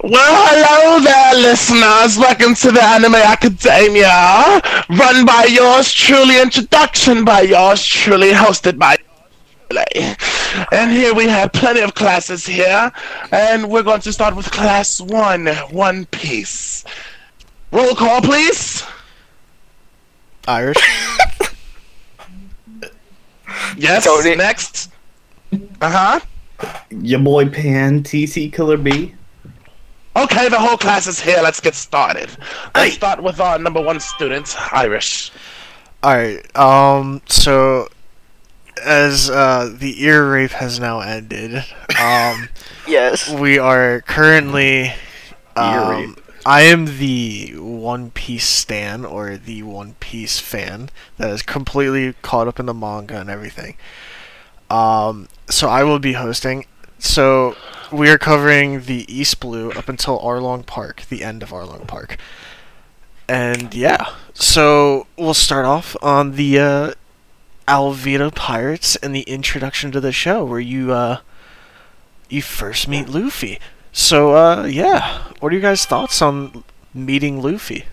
Well, hello there, listeners. Welcome to the Anime Academia, run by yours truly, introduction by yours truly, hosted by Lay. And here we have plenty of classes here, and we're going to start with class 1, One Piece. Roll call, please. Irish. Yes, Tony. next. Uh-huh. Your boy Pan, TC Killer B. Okay, the whole class is here. Let's get started. Let's start with our number 1 student, Irish. Alright, so as the ear rape has now ended, Yes. we are currently Ear rape. I am the One Piece stan, or the One Piece fan, that is completely caught up in the manga and everything. So I will be hosting. So we are covering the East Blue up until Arlong Park, the end of Arlong Park. And yeah, so we'll start off on the Alvida Pirates and the introduction to the show, where you first meet Luffy. So yeah, what are you guys' thoughts on meeting Luffy?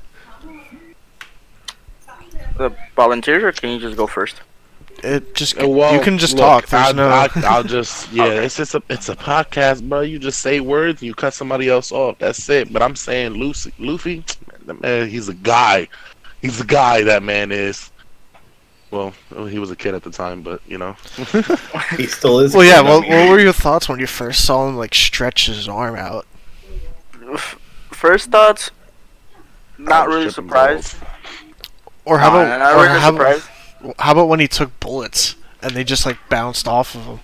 The volunteers, or can you just go first? It just Well, you can just look, talk. There's I'll just It's a podcast, bro. You just say words and you cut somebody else off. That's it. But I'm saying Luffy, man, he's a guy. He's a guy. That man is. Well, he was a kid at the time, but you know. He still is. Well, yeah. What were your thoughts when you first saw him like stretch his arm out? First thoughts, not was really tripping surprised. Or how Nah, about not or really surprised. how about when he took bullets and they just like bounced off of him?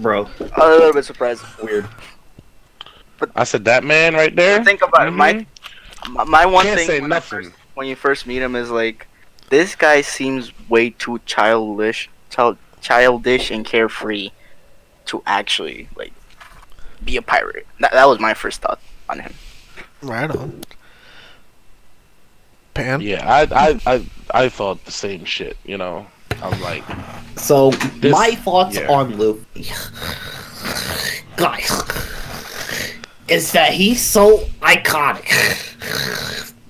Bro, A little bit surprised. weird. I said that man right there. Think about it. My one Can't thing say when, nothing. when you first meet him is like, this guy seems way too childish and carefree to actually like be a pirate. That was my first thought on him. Right on. Pan. Yeah, I thought the same shit. You know, I'm like, So, my thoughts yeah. on Luffy, guys, is that he's so iconic.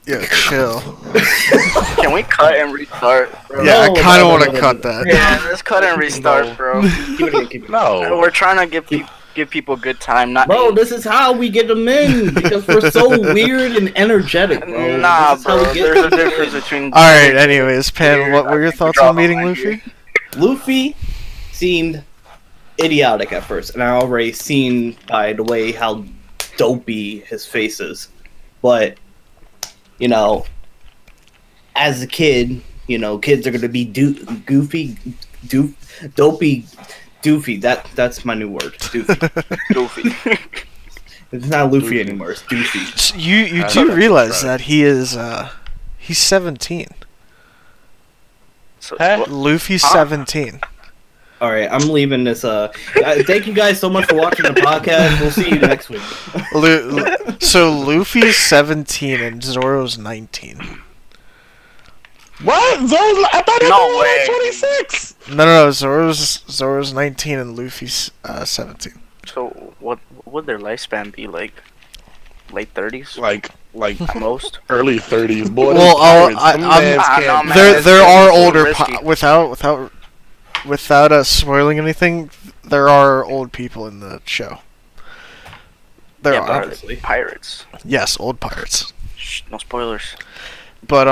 Yeah, chill. Can we cut and restart, bro? Yeah, No, I kind of no, want no, to no, cut no. that. Yeah, let's cut and restart, No. bro. Keep it in, keep it in. no. We're trying to give people good time, not Bro, this is how we get them in, because we're so weird and energetic, bro. Nah, This is how bro. we get There's a difference between. All right. Anyways, Pan, what were your thoughts on meeting Luffy? Luffy seemed idiotic at first, and I already seen by the way how dopey his face is. But, you know, as a kid, you know, kids are gonna be dopey. That's my new word. Doofy. Goofy. It's not Luffy anymore. It's Doofy. So you I do know. realize Right. that he is he's 17. So, Huh? what- Luffy's Huh? 17. All right, I'm leaving this. Thank you guys so much for watching the podcast. We'll see you next week. So Luffy's 17 and Zoro's 19. What? I thought No it way. was 26. No, Zoro's 19 and Luffy's 17. so what would their lifespan be like? Late 30s Like at most. early 30s. Boy, Well, well, I'm- no, man. There it's are so older risky. without spoiling anything. There are old people in the show. There Yeah, are. but obviously. pirates. Yes, old pirates. Shh, no spoilers. But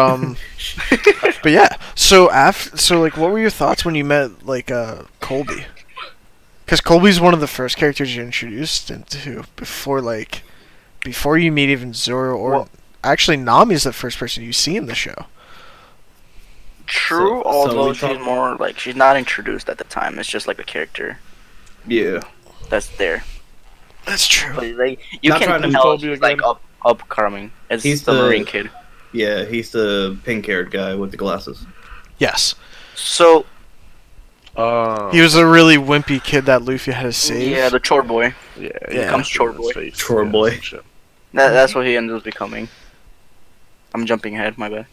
but yeah. So like, what were your thoughts when you met like Colby? Because Colby's one of the first characters you're introduced into before you meet even Zoro, or Well- actually Nami's the first person you see in the show. True, So although we she's talk- more like, she's not introduced at the time. It's just like a character Yeah. that's there. That's true. But like, you Not can trying to tell Kobe she's like again. upcoming. It's He's the the- Marine kid. Yeah, he's the pink-haired guy with the glasses. Yes, So he was a really wimpy kid that Luffy had to save. yeah, the chore boy. Yeah, Yeah. Becomes chore boy. Chore boy. some shit. That's what he ends up becoming. I'm jumping ahead. My bad.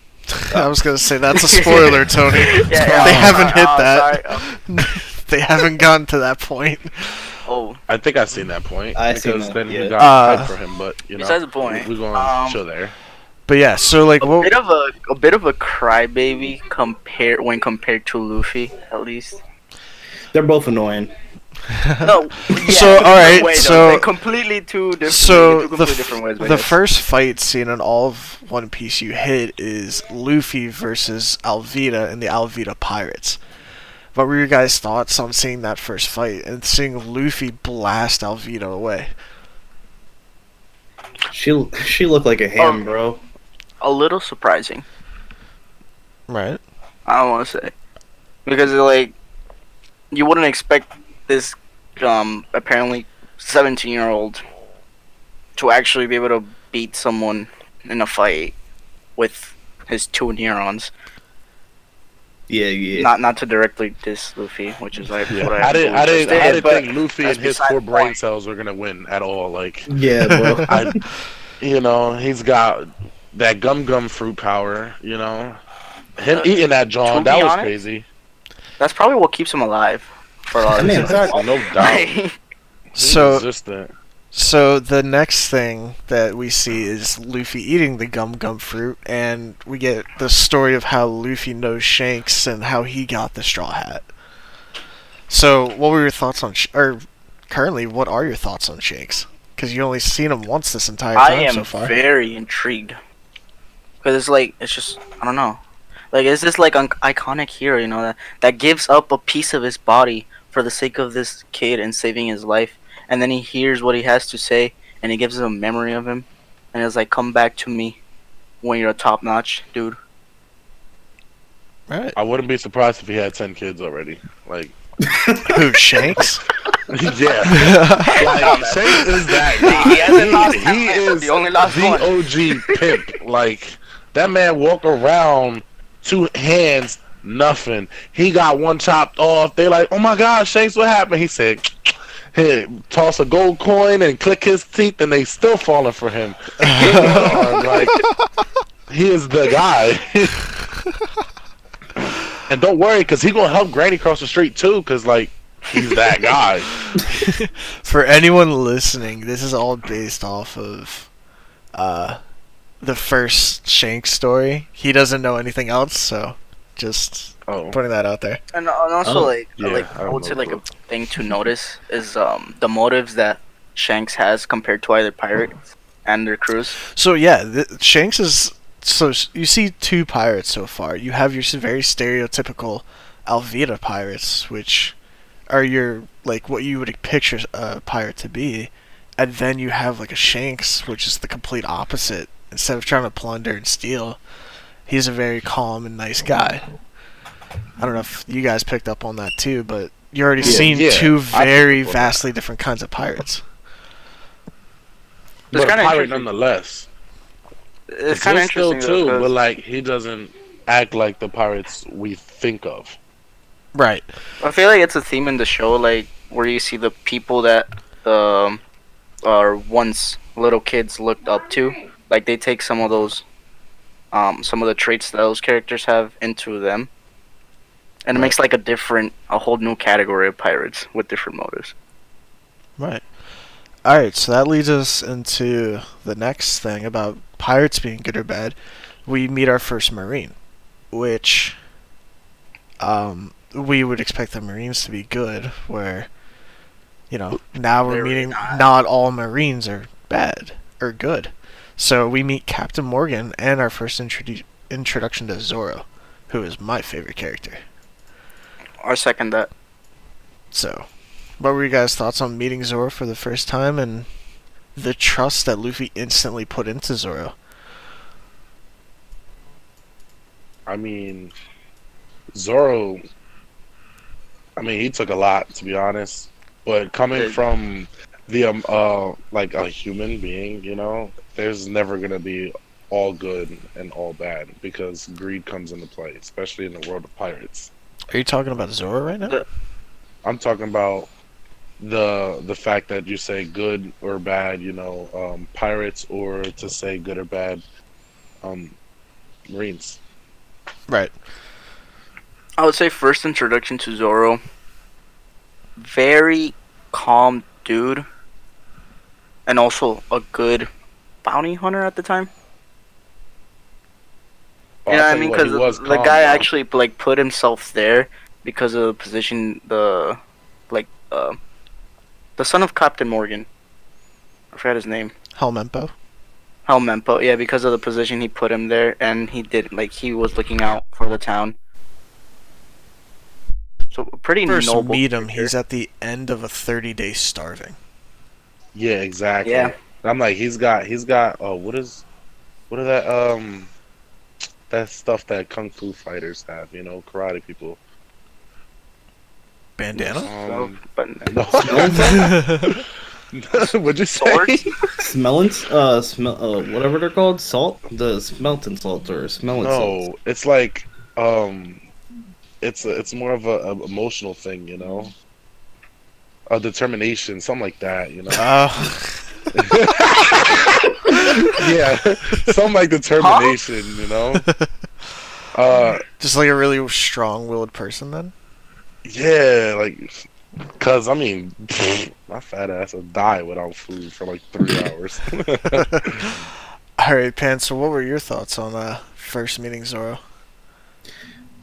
I was gonna say that's a spoiler, Tony. Yeah, They haven't hit oh, that. sorry. They haven't gotten to that point. Oh, I think I've seen that point I seen because that, then yeah. we got hype for him. But besides the point, we're going to chill there. But yeah, so like, a bit of a crybaby compared to Luffy, at least. They're both annoying. No, yeah, So, in a alright, different way, though. so- They're completely two different. So two completely different ways. the first fight scene in all of One Piece you hit is Luffy versus Alvida and the Alvida Pirates. What were your guys' thoughts on seeing that first fight and seeing Luffy blast Alvida away? She looked like a ham, bro. a little surprising. Right. I don't want to say because like you wouldn't expect this apparently 17-year-old to actually be able to beat someone in a fight with his two neurons. Yeah. Not to directly diss Luffy, which is like Yeah. what I didn't but think Luffy that's and his beside 4 the brain point. cells were gonna win at all. Like, Yeah, bro. he's got that gum fruit power. Him eating that John, to that be was honest, crazy. That's probably what keeps him alive for a lot of I mean, reasons. exactly. No doubt. He's So resistant. So the next thing that we see is Luffy eating the gum fruit, and we get the story of how Luffy knows Shanks and how he got the Straw Hat. So, what were your thoughts on, or currently, what are your thoughts on Shanks? Because you only seen him once this entire I time am so far. very intrigued because it's like it's just I don't know, like it's this like iconic hero, that gives up a piece of his body for the sake of this kid and saving his life, and then he hears what he has to say and he gives him a memory of him, and it's like come back to me when you're a top notch dude. Right. I wouldn't be surprised if he had 10 kids already. Like, Who, Shanks? yeah. Like, Shanks is that guy. He hasn't lost He talent. is He only lost the one. OG pimp. Like, that man walk around 2 hands, nothing. He got one chopped off. They like, oh my God, Shanks, what happened? He said, hey, toss a gold coin and click his teeth, and they still falling for him. Like, he is the guy. And don't worry, because he gonna help Granny cross the street too, because like he's that guy. For anyone listening, this is all based off of the first Shanks story. He doesn't know anything else, so just Oh, putting that out there. And also, Oh, yeah, I I would say don't like know. a thing to notice is the motives that Shanks has compared to other pirates and their crews. So yeah, Shanks is you see 2 pirates so far. You have your very stereotypical Alvida pirates, which are your like what you would picture a pirate to be, and then you have like a Shanks, which is the complete opposite. Instead of trying to plunder and steal, he's a very calm and nice guy. I don't know if you guys picked up on that too, but you already seen yeah, 2 I picked very up on vastly different kinds of pirates. It's but a kinda pirate interesting. nonetheless. It's kind of He's still interesting too, though, but 'cause like he doesn't act like the pirates we think of. Right. I feel like it's a theme in the show, like where you see the people that are once little kids looked up to. Like they take some of those, some of the traits that those characters have into them, and it makes like a whole new category of pirates with different motives. Right. Alright, so that leads us into the next thing about pirates being good or bad. We meet our first Marine, which we would expect the Marines to be good, where, now we're They're meeting not. not all Marines are bad or good. So we meet Captain Morgan and our first introduction to Zoro, who is my favorite character. I second that. So, what were your guys' thoughts on meeting Zoro for the first time and the trust that Luffy instantly put into Zoro? I mean, Zoro. I mean, he took a lot, to be honest. But coming from the like a human being, there's never gonna be all good and all bad because greed comes into play, especially in the world of pirates. Are you talking about Zoro right now? I'm talking about the fact that you say good or bad, pirates, or to say good or bad, Marines. Right. I would say first introduction to Zoro, very calm dude, and also a good bounty hunter at the time. Oh, You know I'll what I tell mean? what, he Because was the calm, guy though. actually like put himself there because of the position, like the son of Captain Morgan. I forgot his name. Helmempo. Helmempo. Yeah, because of the position he put him there, and he was looking out for the town. So a pretty First noble meet him, character. he's at the end of a 30-day starving. Yeah, exactly. Yeah. I'm like, he's got. Oh, what are that stuff that kung fu fighters have? You know, karate people. Bandana? But No. What'd you say? Swords? Whatever they're called, salt, the smelting salt or smelling salts. No, it's like it's more of a emotional thing, you know, a determination, something like that, you know. Yeah, something like determination, you know. Just like a really strong-willed person, then? Yeah, like, cause I mean, my fat ass will die without food for like 3 hours. Alright, Pan, so what were your thoughts on first meeting Zoro?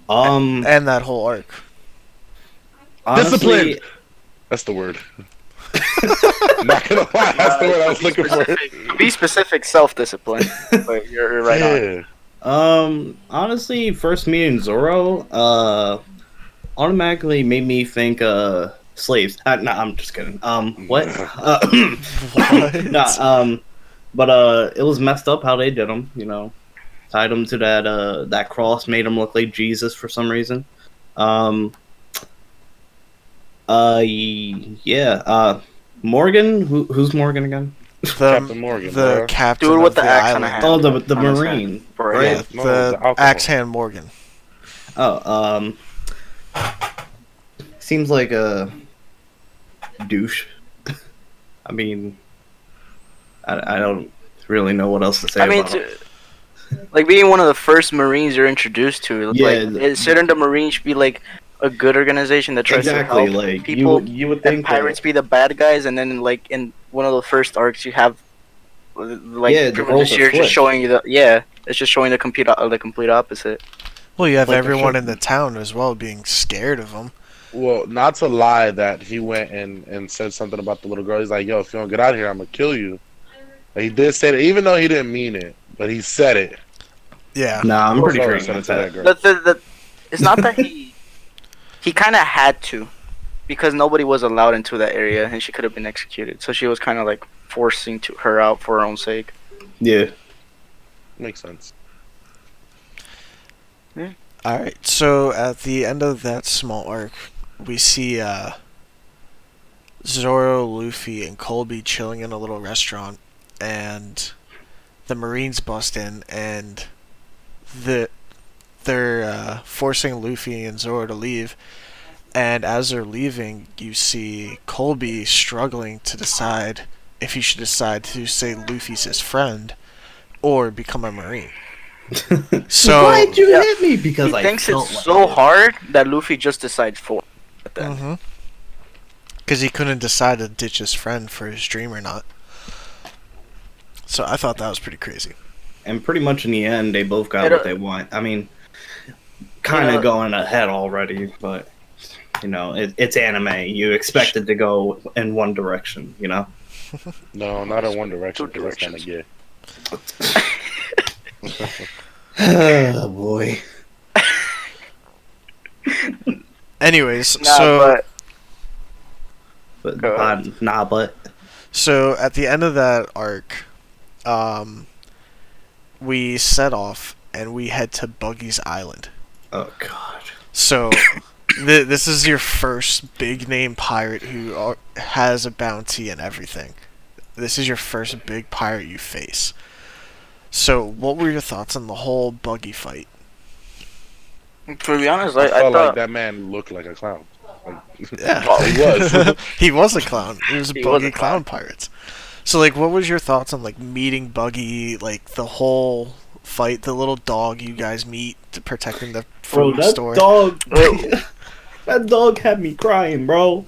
Um, And that whole arc? honestly, Discipline. That's the word. Not gonna lie, that's the word I was looking for. Be specific, self-discipline. But you're right on. Yeah. honestly, first meeting Zoro, automatically made me think, slaves. Nah, I'm just kidding. What? What? Nah, but it was messed up how they did them. You know, tied him to that cross, made him look like Jesus for some reason. Yeah. Morgan, who's Morgan again? Captain Morgan, The bro. captain Dude with of the the axe on a island. hand. Oh, the On his Marine, hand. For right? Yeah, No, the the alcohol. axe hand Morgan. Oh, seems like a douche. I mean, I don't really know what else to say. I mean, about him. like being one of the first Marines you're introduced to. Yeah. Like, shouldn't the Marines be like a good organization that tries Exactly, to help like people? you would And think pirates be the bad guys, and then like in one of the first arcs, you have like Yeah, the pretty much roles are here just flipped. showing you it's just showing the complete opposite. Well, you have Like the everyone show- in the town as well being scared of him. Well, not to lie, that he went and said something about the little girl. He's like, "Yo, if you don't get out of here, I'm gonna kill you." He did say that, even though he didn't mean it, but he said it. Yeah. Nah, I'm pretty So sure he he said it meant to that that. girl. It's not that he kind of had to, because nobody was allowed into that area, and she could have been executed. So she was kind of like forcing her out for her own sake. Yeah. Makes sense. Alright, so at the end of that small arc, we see Zoro, Luffy, and Colby chilling in a little restaurant, and the Marines bust in, and they're forcing Luffy and Zoro to leave. And as they're leaving, you see Colby struggling to decide if he should decide to say Luffy's his friend or become a Marine. So Why'd you Yeah. hit me? Because He I thinks felt it's like so it. hard that Luffy just decides for it then. because he couldn't decide to ditch his friend for his dream or not. So I thought that was pretty crazy. And pretty much in the end, they both got It, what they want. I mean, kind of Yeah. going ahead already, but you know, it's anime. You expect it to go in one direction, you know. No, not in one direction. Two 'Cause that's kind of directions. gay. Oh boy. Anyways, Nah, But Go ahead. but So at the end of that arc, we set off and we head to Buggy's Island. oh god. So this is your first big name pirate who has a bounty and everything. This is your first big pirate you face. So what were your thoughts on the whole Buggy fight? to be honest, I I felt like thought that man looked like a clown. Like, Yeah. he was. He was a clown. He was a He was Buggy a clown pirates. So like what was your thoughts on like meeting Buggy, like the whole fight, the little dog you guys meet to protecting the Bro, food that store? dog. That dog had me crying, bro.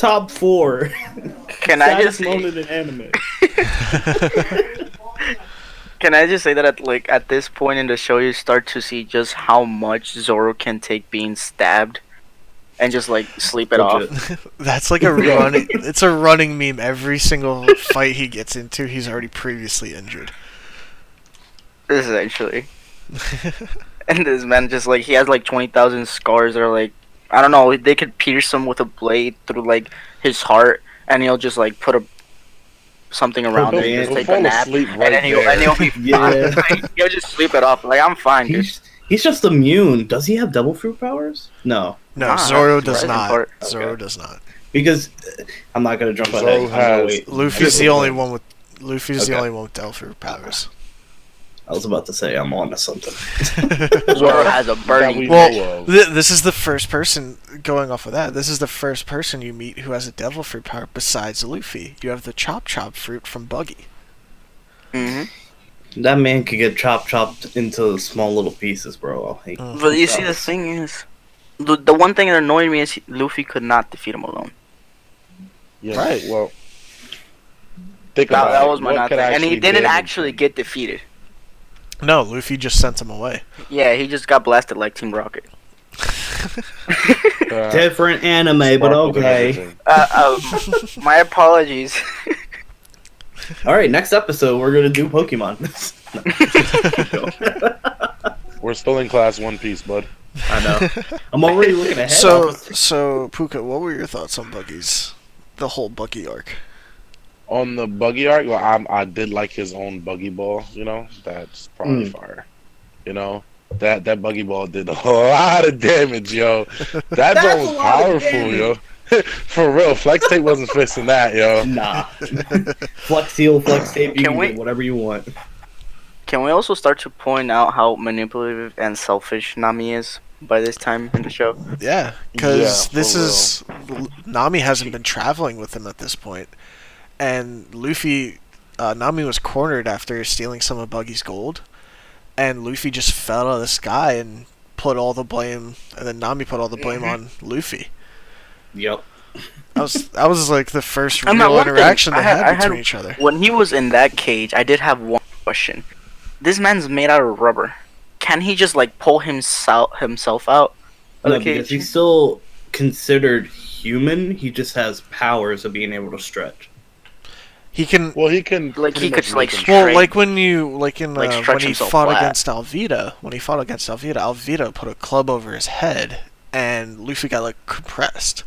Top 4. Can I just Saddest moment in anime. Can I just say that at this point in the show, you start to see just how much Zoro can take being stabbed, and just like sleep it off. Legit. That's like a running. It's a running meme. Every single fight he gets into, he's already previously injured. Essentially. And this man just like he has like 20,000 scars that are like I don't know. They could pierce him with a blade through like his heart, and he'll just like put something around it, and just take a nap, and then he'll be fine. Yeah. He'll just sleep it off. Like I'm fine, dude. He's just immune. Does he have devil fruit powers? No, No, Nah, Zoro that's does the not. part. Zoro Okay. does not. because I'm not gonna jump Zoro ahead. I'm gonna has- wait. Luffy's the only one with. Luffy's the Okay. only one with Delphi powers. I was about to say I'm on to something. Zoro has a That burning. we Well, know of. This is the first person, going off of that, this is the first person you meet who has a devil fruit power besides Luffy. You have the Chop Chop fruit from Buggy. hmm That man could get chopped into small little pieces, bro. But you see, the thing is, the one thing that annoyed me is Luffy could not defeat him alone. Yeah, Right. Well, think about That it. was my What not could thing. And he actually didn't damage actually him? get defeated. No, Luffy just sent him away. Yeah, he just got blasted like Team Rocket. Different anime, but Sparkled and okay. everything. My apologies. All right, next episode we're gonna do Pokemon. We're still in class One Piece, bud. I know. I'm already looking ahead. So Puka, what were your thoughts on Buggy's, the whole Buggy arc? On the buggy arc, well, I did like his own buggy ball. You know, that's probably fire. You know, that buggy ball did a lot of damage, yo. That That's joint a was lot of powerful, damage. yo. For real, Flex Tape wasn't fixing that, yo. Nah. Flex Seal, Flex Tape, you Can can we- get whatever you want. Can we also start to point out how manipulative and selfish Nami is by this time in the show? Yeah, because Yeah, this for is Nami hasn't been traveling with him at this point, and Luffy, Nami was cornered after stealing some of Buggy's gold, and Luffy just fell out of the sky and put all the blame, and then Nami put all the blame on Luffy. Yep. That was like the first And that real one thing, interaction they I had- had between each other. When he was in that cage, I did have one question. This man's made out of rubber. Can he just like pull himself out of No, the because cage? he's still considered human. He just has powers of being able to stretch. He can. Well, he can Like, pretty he much could, like, make him- straight- Well, like when you like in Like, when stretch he himself fought flat. against Alvida, Alvida put a club over his head, and Luffy got like compressed.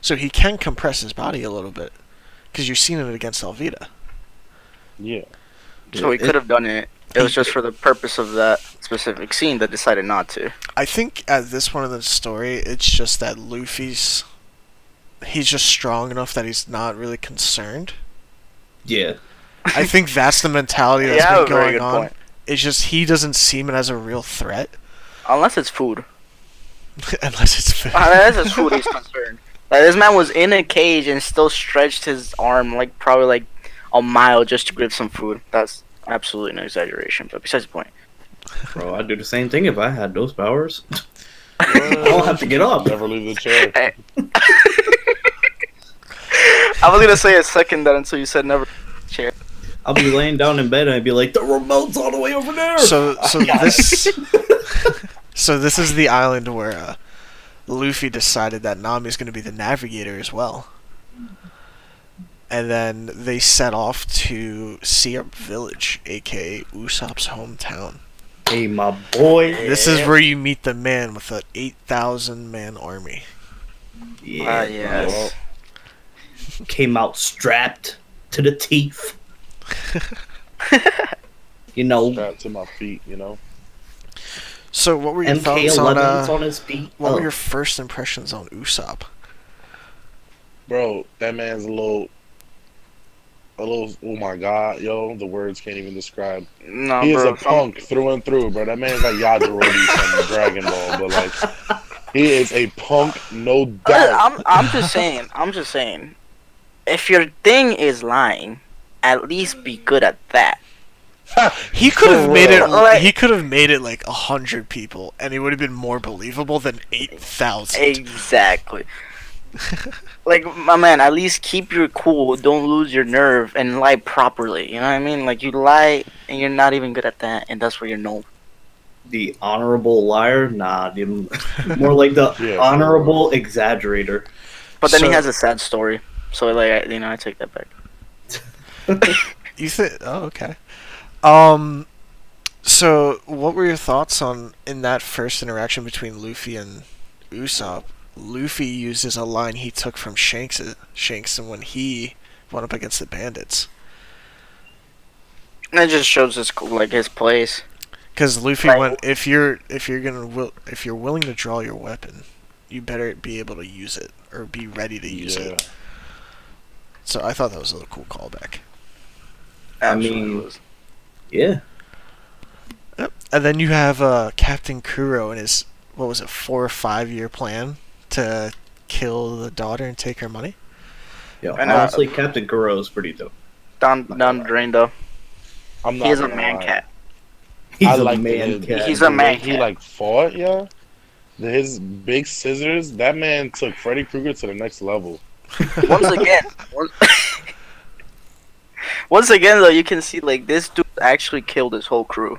So he can compress his body a little bit, because you've seen it against Alvida. Yeah. So he could have done it. It was just for the purpose of that specific scene that decided not to. I think at this point in the story, it's just that he's just strong enough that he's not really concerned. Yeah. I think that's the mentality that's Yeah, been a very going good on. point. It's just he doesn't see it as a real threat, Unless it's food. unless it's food. Unless it's food, he's concerned. Like, this man was in a cage and still stretched his arm like probably like a mile just to grab some food. That's absolutely no exaggeration. But besides the point. Bro, I'd do the same thing if I had those powers. I don't have to get up. Never leave the chair. Hey. I was gonna say a second that until you said never. Chair. I'll be laying down in bed and I'd be like, the remote's all the way over there. So this is the island where Luffy decided that Nami's going to be the navigator as well. And then they set off to Syrup Village, aka Usopp's hometown. Hey, my boy. This is where you meet the man with an 8,000 man army. Yeah, Yes. came out strapped to the teeth. You know, Strapped to my feet, you know. So what were your thoughts MK11's on on his feet. what were Oh. your first impressions on Usopp? Bro, that man's a little, oh my god, yo, the words can't even describe. No, He is bro. a punk through and through, bro. That man's like Yajirobe from Dragon Ball, but like, he is a punk, no doubt. I'm just saying. I'm just saying. If your thing is lying, at least be good at that. He could have For made it. real. Like- He could have made it like 100 people, and it would have been more believable than 8,000. Exactly. Like, my man, at least keep your cool. Don't lose your nerve and lie properly. You know what I mean? Like, you lie and you're not even good at that, and that's where you're known. The honorable liar? Nah, dude. More like the Yeah, honorable exaggerator. But then he So- has a sad story. So, like, I take that back. You think? Oh, okay. So what were your thoughts on in that first interaction between Luffy and Usopp? Luffy uses a line he took from Shanks and when he went up against the bandits. And it just shows his place. Because Luffy Right. went, if you're willing to draw your weapon, you better be able to use it or be ready to use Yeah. it. So I thought that was a cool callback. I mean, yeah. Yep. And then you have Captain Kuro and his 4 or 5 year plan to kill the daughter and take her money. Yeah, And, honestly, Captain Kuro is pretty dope. down the drain, though. I'm not He is a gonna man lie. cat. He's I a like man the- cat. He's the a man way he cat. like fought, yeah. His big scissors, that man took Freddy Krueger to the next level. Once again, once again, though, you can see, like, this dude actually killed his whole crew.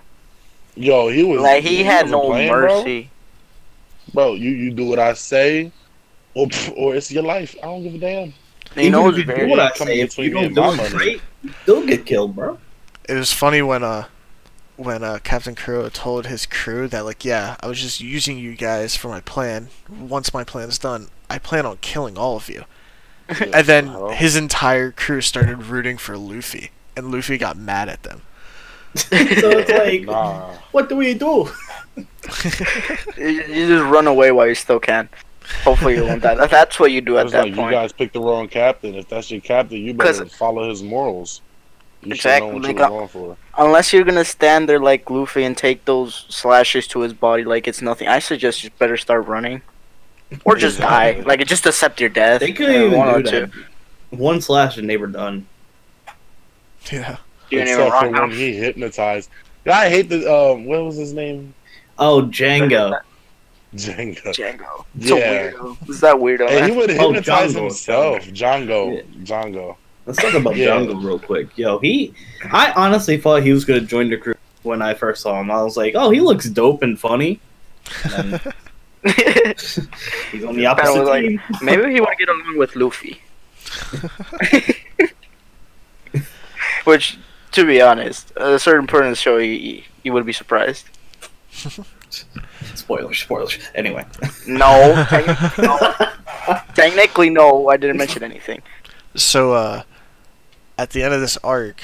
Yo, he was Like, he had wasn't no playing, mercy. Bro, you do what I say, or it's your life. I don't give a damn. You know, Even it's if you very. do what I come say, if between you me don't and do my it money. great, you still get killed, bro. It was funny when Captain Kuro told his crew that, like, yeah, I was just using you guys for my plan. Once my plan's done, I plan on killing all of you. And then Hello? his entire crew started rooting for Luffy, and Luffy got mad at them. So it's like, Nah. what do we do? You just run away while you still can. Hopefully you won't die. That's what you do at It's that like point. you guys picked the wrong captain. If that's your captain, you 'Cause- better follow his morals. You Exactly, should know what like, you're going for. Unless you're gonna stand there like Luffy and take those slashes to his body like it's nothing, I suggest you better start running. Or just die. Exactly. Like, just accept your death. They couldn't One or even do two. that. One slash and they were done. Yeah. You didn't even Except for rock when out. he hypnotized. I hate the what was his name? Oh, Django. Jenga. Django. It's Yeah. a weirdo. Is that weirdo? And he Man? would Oh, hypnotize Django. himself. Django. Yeah. Django. Let's talk about Yeah. Django real quick. Yo, I honestly thought he was gonna join the crew when I first saw him. I was like, oh, he looks dope and funny. And he's on the Kinda opposite was like- team. Maybe he would get along with Luffy. Which, to be honest, at a certain point in the show, you would be surprised. Spoilers. Anyway. No, technically, no. I didn't mention anything. So, at the end of this arc,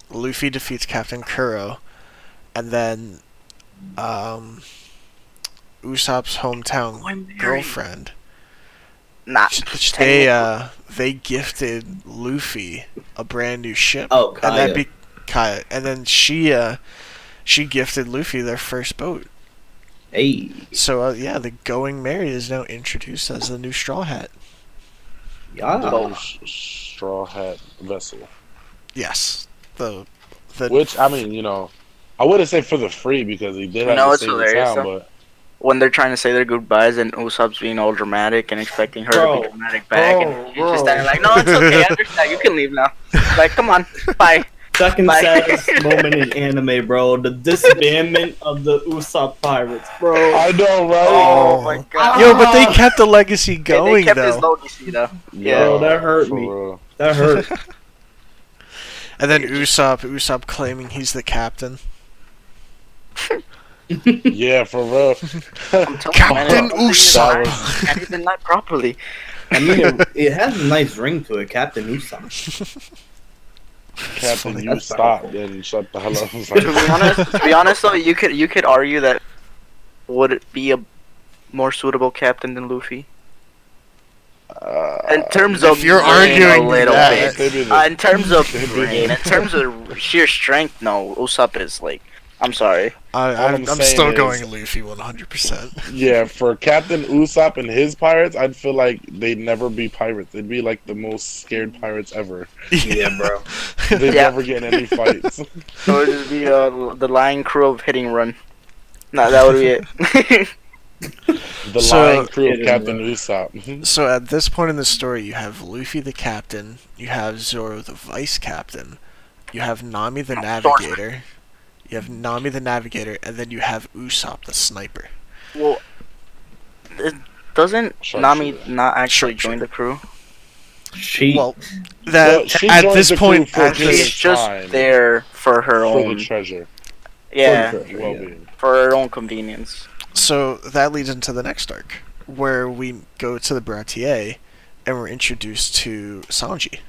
Luffy defeats Captain Kuro, and then, Usopp's hometown I'm married. girlfriend, Nah. they gifted Luffy a brand new ship. Oh, And Kaya. Kaya. And then she gifted Luffy their first boat. Hey. So, yeah, the Going Merry is now introduced as the new Straw Hat. Yeah. Straw hat vessel. Yes. The Which I mean, I wouldn't say for the free because he did have No, to it's save the hilarious, town, though. but When they're trying to say their goodbyes and Usopp's being all dramatic and expecting her to Bro, be dramatic back, bro, and she's bro. just standing like, "No, it's okay. I understand. You can leave now. Like, come on, bye." Second Bye. saddest moment in anime, bro. The disbandment of the Usopp Pirates, bro. I know, right? Oh my god. Yo, but they kept the legacy They going, kept his though. legacy though. Bro, that hurt for me. real. That hurt. And then Usopp claiming he's the captain. Yeah, for real. I'm telling Captain you, man, Usopp. Can't even lie properly. I mean, it has a nice ring to it, Captain Usopp. Captain, you That's stop powerful. and shut the hell up. To be honest though, you could argue that would it be a more suitable captain than Luffy in terms of If you're brain arguing a little that- bit. In terms of brain, in terms of sheer strength, no, Usopp is like. I'm sorry. I'm I'm saying still is- going Luffy 100%. Yeah, for Captain Usopp and his pirates, I'd feel like they'd never be pirates. They'd be like the most scared pirates ever. Yeah, bro. They'd Yeah. never get in any fights. So it would just be the Lion Crew of Hitting Run. No, that would be it. The So- lying crew of Yeah, Captain bro. Usopp. So at this point in the story, you have Luffy the captain, you have Zoro the vice captain, you have Nami the navigator, and then you have Usopp the sniper. Well, doesn't Nami Sharpshooter. not actually Sharpshooter. join the crew? She Well, that Well, she at joins this the point, crew for at just- She's this, just time. there for her For the own. treasure. Yeah, For the treasure. Well-being. for her own convenience. so that leads into the next arc, where we go to the Bratier, and we're introduced to Sanji.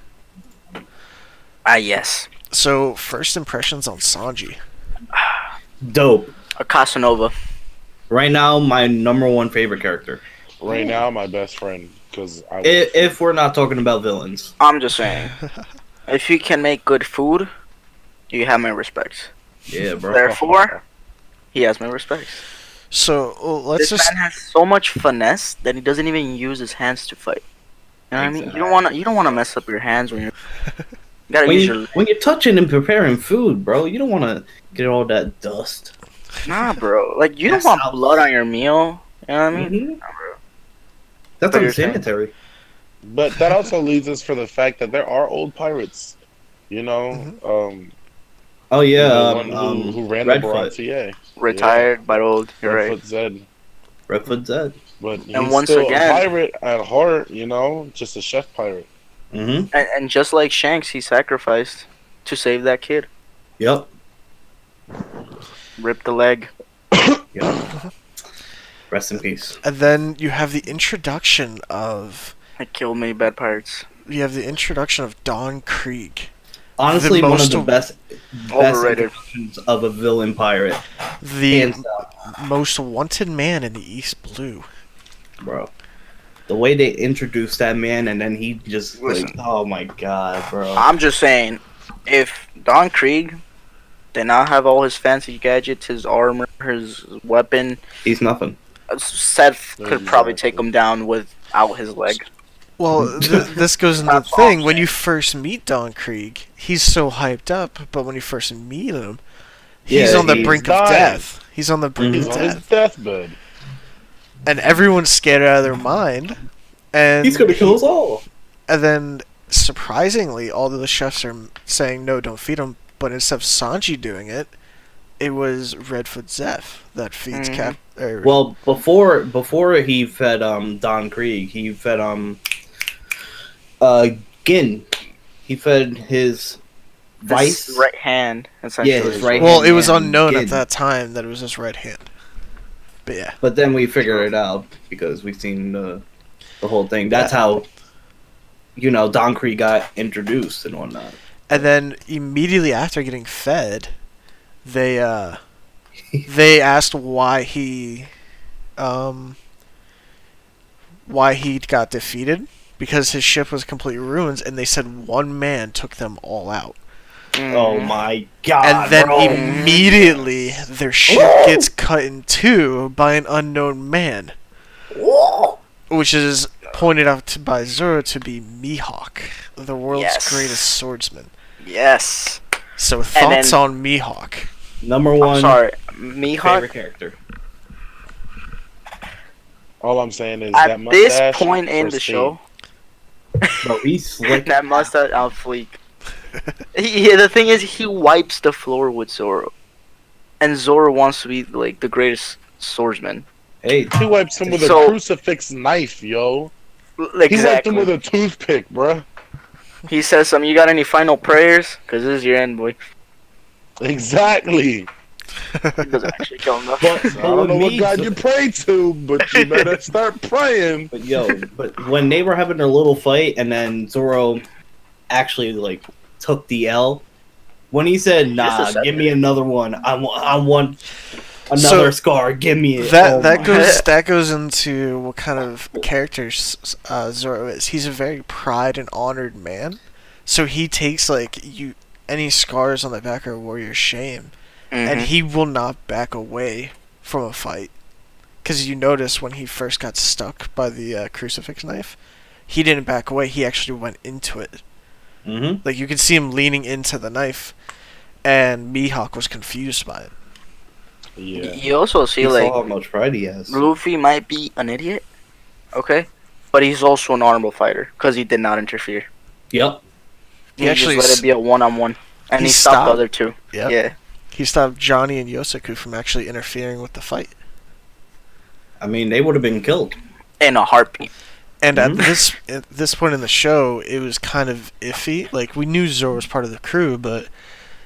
Ah, yes. So first impressions on Sanji. dope. A Casanova. Right now, my number one favorite character. Right now, my best friend, because I. If we're not talking about villains. I'm just saying. If you can make good food, you have my respect. Yeah, bro. Therefore, he has my respect. So let's This just man has so much finesse that he doesn't even use his hands to fight. You know what I mean? You don't wanna mess up your hands when you're. You gotta use your. When you're touching and preparing food, bro, you don't want to get all that dust. Nah, bro. Like you That's don't want how- blood on your meal. You know what I mean? Mhm. Nah, bro. That's But you're saying- unsanitary. But that also leads us for the fact that there are old pirates. You know, Oh yeah, the one who ran the Redfoot. Brontier, Retired, but old. You're right. Redfoot Zed. Redfoot Zed. But he's And once still again- a pirate at heart. You know, just a chef pirate. Mm-hmm. And just like Shanks, he sacrificed to save that kid. Yep. Ripped the leg. Yep. Rest in peace. and then you have the introduction of It killed many bad pirates. Don Krieg, Honestly, one of most the best Overrated. introductions of a villain pirate. the Hands down, most wanted man in the East Blue. bro. The way they introduced that man and then he just Listen. like, oh my god, bro. I'm just saying, if Don Krieg did not have all his fancy gadgets, his armor, his weapon, He's nothing. Seth could probably Exactly. take him down without his leg. Well, this goes into the That's all I'm thing. When you first meet Don Krieg, he's so hyped up, but when you first meet him, he's Yeah, on the he's brink of dying. death. He's on the brink He's of on his death. deathbed. And everyone's scared out of their mind. And He's gonna kill us all. And then, surprisingly, all of the chefs are saying, no, don't feed him. But instead of Sanji doing it, it was Redfoot Zeph that feeds Mhm. Cap. Well, before he fed Don Krieg, he fed Gin. He fed his vice. His right hand, essentially. Yeah, his right well, hand it was man, unknown Gin. at that time that it was his right hand. But yeah. But then we figured it out because we've seen the whole thing. That's how, Don Krieg got introduced and whatnot. And then immediately after getting fed, they asked why he got defeated, because his ship was complete ruins, and they said one man took them all out. Oh my god! And then bro. immediately their ship gets cut in two by an unknown man, which is pointed out by Zoro to be Mihawk, the world's Yes. greatest swordsman. Yes. So thoughts then- on Mihawk? Number I'm one sorry. favorite Mihawk, character. All I'm saying is at that this mustache point in for the speed. show, Bro, he's slick. that mustache on fleek. The thing is, he wipes the floor with Zoro. And Zoro wants to be, like, the greatest swordsman. Hey, He wipes him with So- a crucifix knife, yo. Like, He wiped him exactly. with a toothpick, bruh. He says, you got any final prayers? Because this is your end, boy. Exactly. He doesn't actually kill him, though. But I don't know what me, God so- you pray to, but you better start praying. but when they were having their little fight, and then Zoro actually like took the L, when he said, "Nah, Just a second. give me another one. I want So, another scar. Give me it." That Oh that my- goes into what kind of character Zoro is. He's a very pride and honored man, so he takes any scars on the back are a warrior's shame, and Mhm. he will not back away from a fight. Because you notice when he first got stuck by the crucifix knife, he didn't back away. He actually went into it. Mhm. Like you could see him leaning into the knife, and Mihawk was confused by it. Yeah. You also see You like saw how much pride he has. Luffy might be an idiot, okay, but he's also an honorable fighter because he did not interfere. Yep. He He just actually let it be a one-on-one, and he he stopped the stopped- other two. Yep. Yeah, He stopped Johnny and Yosaku from actually interfering with the fight. I mean, they would have been killed. in a heartbeat. And Mhm. at this point in the show, it was kind of iffy. Like, we knew Zoro was part of the crew, but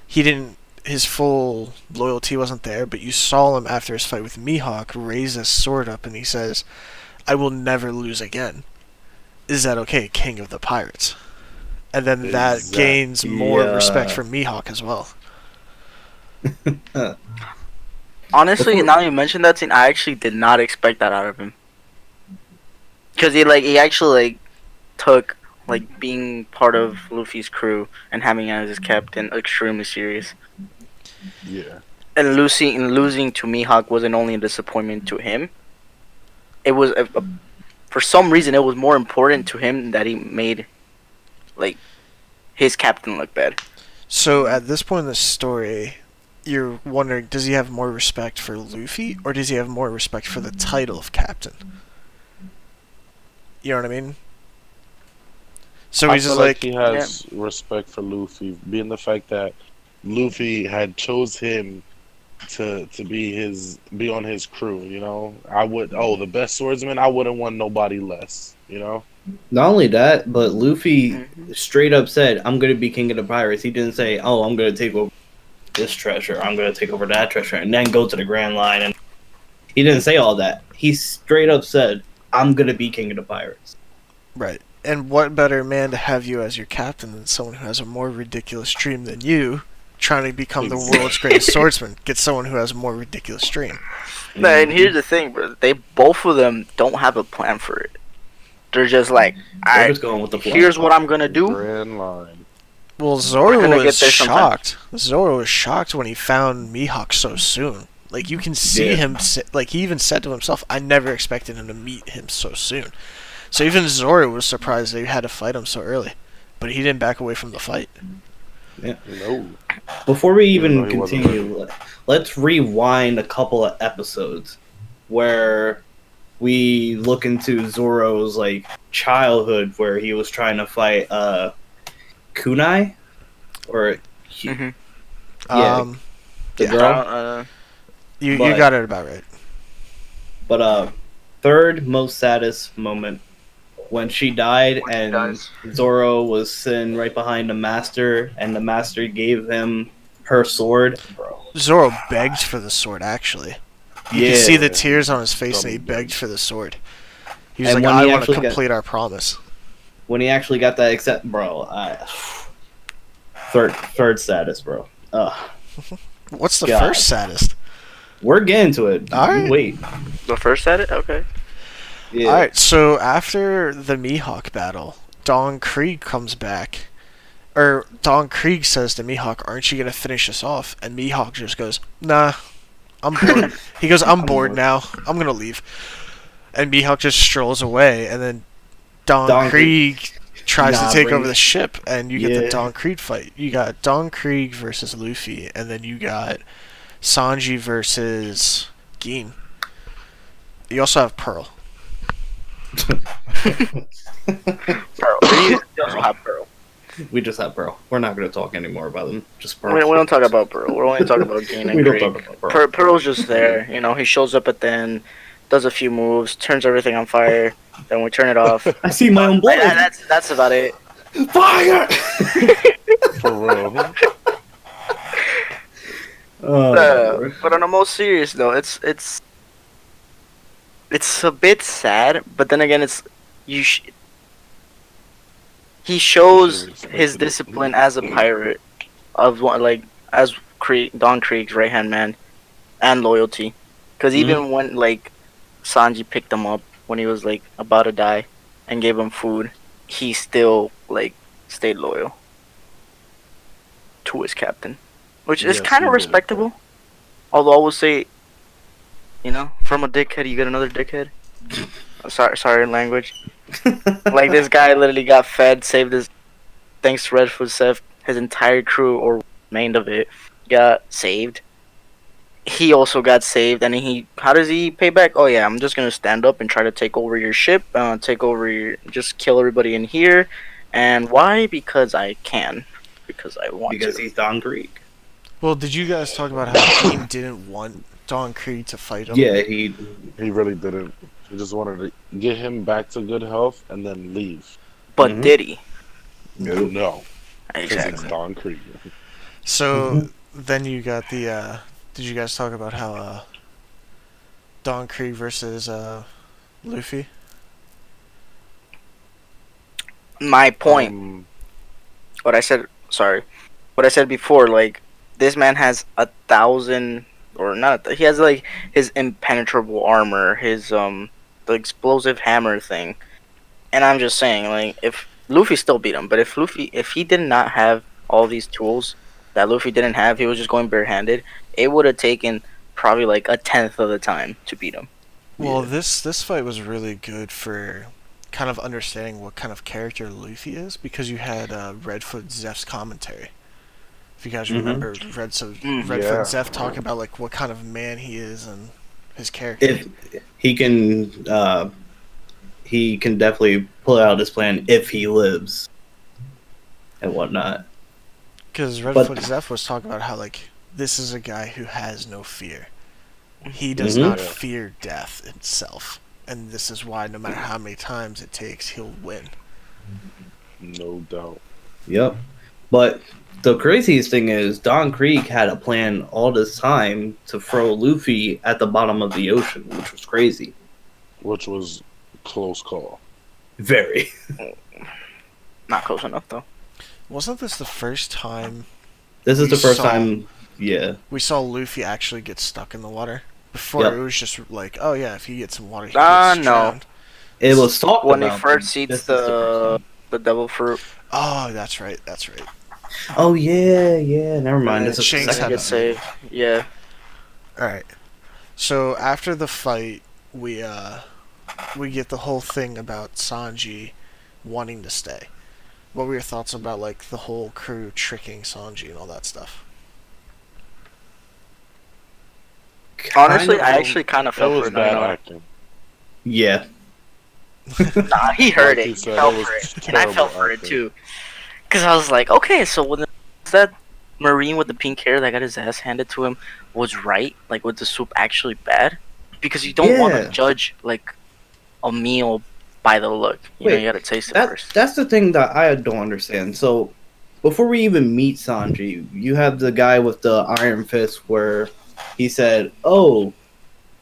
he didn't. His full loyalty wasn't there. But you saw him after his fight with Mihawk raise his sword up, and he says, "I will never lose again. Is that okay, King of the Pirates?" And then that Exact- gains more Yeah. respect for Mihawk as well. Honestly, Before- now you mentioned that scene, I actually did not expect that out of him. Because he actually like took like being part of Luffy's crew and having him as his captain extremely serious. Yeah. And losing to Mihawk wasn't only a disappointment to him. It was for some reason it was more important to him that he made like his captain look bad. So at this point in the story, you're wondering, does he have more respect for Luffy, or does he have more respect for the title of captain? You know what I mean? So I he's feel just like like, he has respect for Luffy, being the fact that Luffy had chose him to be on his crew. You know, the best swordsman. I wouldn't want nobody less. You know. Not only that, but Luffy Mhm. straight up said, "I'm gonna be king of the pirates." He didn't say, "Oh, I'm gonna take over this treasure. I'm gonna take over that treasure," and then go to the Grand Line. And he didn't say all that. He straight up said, "I'm gonna be king of the pirates." right. And what better man to have you as your captain than someone who has a more ridiculous dream than you, trying to become the Exactly. world's greatest swordsman? Get someone who has a more ridiculous dream. No, and here's the thing, bro. They both of them don't have a plan for it. They're just like, They're alright, just going with the flow. here's what I'm gonna do. Grand line. Well, Zoro gonna was get there sometime. shocked. Zoro was shocked when he found Mihawk so soon. Like, you can see Yeah. him, like, he even said to himself, I never expected him to meet him so soon. So even Zoro was surprised they had to fight him so early. But he didn't back away from the fight. No. Before we even No, he wasn't. continue, let's rewind a couple of episodes where we look into Zoro's like childhood, where he was trying to fight Kunai, or Mhm. Yeah. Um, the Yeah. girl. you But- got it about right. But third most saddest moment when she died and Zoro was sitting right behind the master, and the master gave him her sword. Bro, Zoro begged for the sword, actually. You yeah. can see the tears on his face, and he Double begged for the sword. He was And like, when I he want to actually got- complete our promise. When he actually got that accept, bro. Third status, bro. What's the God. first saddest? We're getting to it. All right. Wait. The first at it? Okay. Yeah. Alright, so after the Mihawk battle, Don Krieg comes back. Or Don Krieg says to Mihawk, aren't you going to finish us off? And Mihawk just goes, nah, I'm bored. He goes, I'm bored bored. now. I'm going to leave. And Mihawk just strolls away, and then Don Don Krieg tries Nah, to take bring- over the ship, and you get the Yeah. Don Krieg fight. You got Don Krieg versus Luffy, and then you got Sanji versus Gin. You also have Pearl. Pearl. We also have Pearl. We just have Pearl. We're not going to talk anymore about them. Just We, Pearl. we don't talk about Pearl. We're only talking about Gane and We don't Krieg. talk about Pearl. Pearl's just there. You know, he shows up at the end, does a few moves, turns everything on fire, then we turn it off. I see my own blood. That's about it. Fire! For real. But on a more serious note, it's a bit sad, but then again, he shows his discipline as a pirate, of what as Don Krieg's right hand man, and loyalty, because even when Sanji picked him up when he was about to die, and gave him food, he still stayed loyal to his captain, which is Yes, kind he of did. respectable. Although I will say, from a dickhead you get another dickhead. Sorry language. This guy literally got fed, saved his, thanks to Redfoot Seth, his entire crew or remained of it got saved. he also got saved, and he how does he pay back? Oh yeah, I'm just gonna stand up and try to take over your ship, just kill everybody in here, and why? Because I can, because I want Because to. he's Don Krieg. Well, did you guys talk about how the team didn't want Don Krieg to fight him? Yeah, he. He really didn't. He just wanted to get him back to good health and then leave. But Mhm. did he? Nope. No, because it's Exactly. Don Krieg. So then you got the. Did you guys talk about how Don Krieg versus Luffy? My point. What I said. Sorry. What I said before. Like this man has 1,000, or not. He has like his impenetrable armor, his the explosive hammer thing, and I'm just saying, like, if Luffy still beat him, but if he did not have all these tools that Luffy didn't have, he was just going barehanded, it would have taken probably like 1/10 of the time to beat him. Well, Yeah. this fight was really good for kind of understanding what kind of character Luffy is, because you had Redfoot Zeph's commentary. If you guys Mhm. remember, Redfoot Yeah. Zeph talking about like what kind of man he is and his character. If he can definitely pull out his plan if he lives and whatnot. Because But- Redfoot Zeph was talking about how like this is a guy who has no fear. He does Mhm. not Yeah. fear death itself, and this is why no matter how many times it takes, he'll win. No doubt. Yep. But the craziest thing is Don Krieg had a plan all this time to throw Luffy at the bottom of the ocean, which was crazy. Which was close call. Very. Not close enough though. Wasn't this the first time This is We the first saw- time. Yeah. we saw Luffy actually get stuck in the water? Before Yep. it was just like, oh yeah, if he gets some water, he Ah, gets no. drowned. It was talked When he about. first This eats is the first time. the devil fruit, Oh, that's right, that's right. Oh yeah. Never mind. then This is the Shanks he second had gets time. saved. Yeah. All right. So after the fight, we get the whole thing about Sanji wanting to stay. What were your thoughts about like the whole crew tricking Sanji and all that stuff? Honestly, Kind I of- actually kind of That felt for was it. bad acting. Yeah. Nah, he heard Like it. you He said, fell that was for it, and I terrible fell for it acting. too. Cause I was like, okay, so when that Marine with the pink hair that got his ass handed to him was right, like was the soup actually bad? Because you don't want Yeah. to judge like a meal by the look. You know, Wait, you gotta taste it That first. that's the thing that I don't understand. So before we even meet Sanji, you have the guy with the iron fist where he said, "Oh,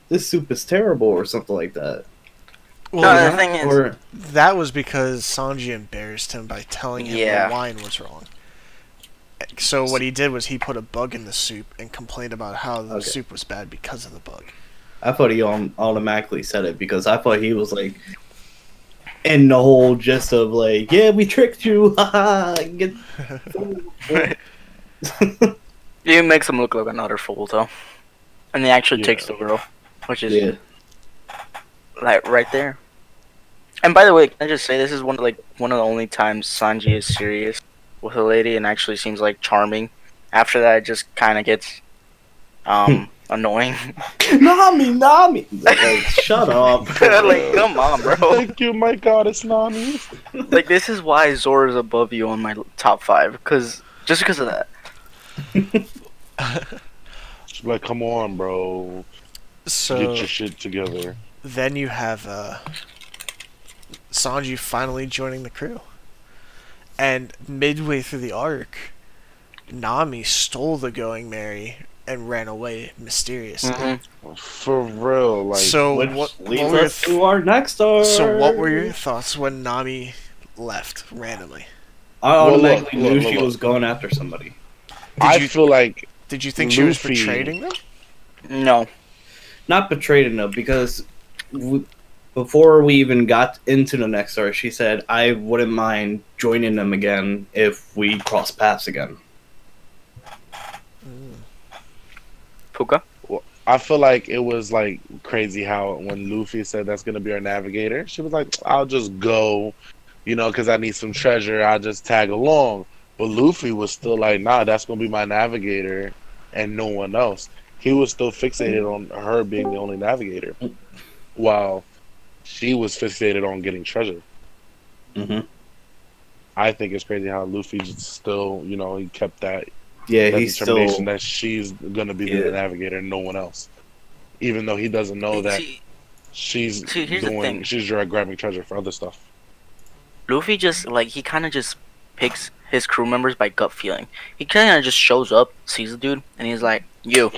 this soup is terrible" or something like that. Well, No, the Not- thing is- or that was because Sanji embarrassed him by telling him Yeah. the wine was wrong. So what he did was he put a bug in the soup and complained about how the Okay. soup was bad because of the bug. I thought he automatically said it because I thought he was like in the whole gist of like, "Yeah, we tricked you." Haha. Get- It makes him look like another fool though, and he actually Yeah. takes the girl, which is yeah. like right there. And by the way, can I just say this is one of the only times Sanji is serious with a lady and actually seems like charming. After that, it just kind of gets annoying. Nami. Like, shut up. Like, come on, bro. Thank you, my goddess Nami. Like, this is why Zora's above you on my top 5, just because of that. She's like, come on, bro. So Get your shit together. then you have Sanji finally joining the crew. And midway through the arc, Nami stole the Going Merry and ran away mysteriously. Mhm. For real, like. So Which what leads were your us to our next arc. so what were your thoughts when Nami left randomly? I Well, look, automatically knew look, she look. was going after somebody. I you- feel like Did you think she was Luffy- betraying them? No. Not betrayed enough because before we even got into the next arc, she said, "I wouldn't mind joining them again if we cross paths again." Puka? I feel like it was like crazy how when Luffy said that's gonna be our navigator, she was like, "I'll just go, you know, because I need some treasure. I'll just tag along." But Luffy was still like, "Nah, that's gonna be my navigator, and no one else." he was still fixated on her being the only navigator, while she was fixated on getting treasure. Hmm. I think it's crazy how Luffy just still, he kept that, Yeah, that he's determination still. that she's gonna be Yeah. the navigator and no one else, even though he doesn't know that See, she's here's the thing. she's grabbing treasure for other stuff. Luffy just like he kind of just picks his crew members by gut feeling. He kind of just shows up, sees the dude, and he's like, "You,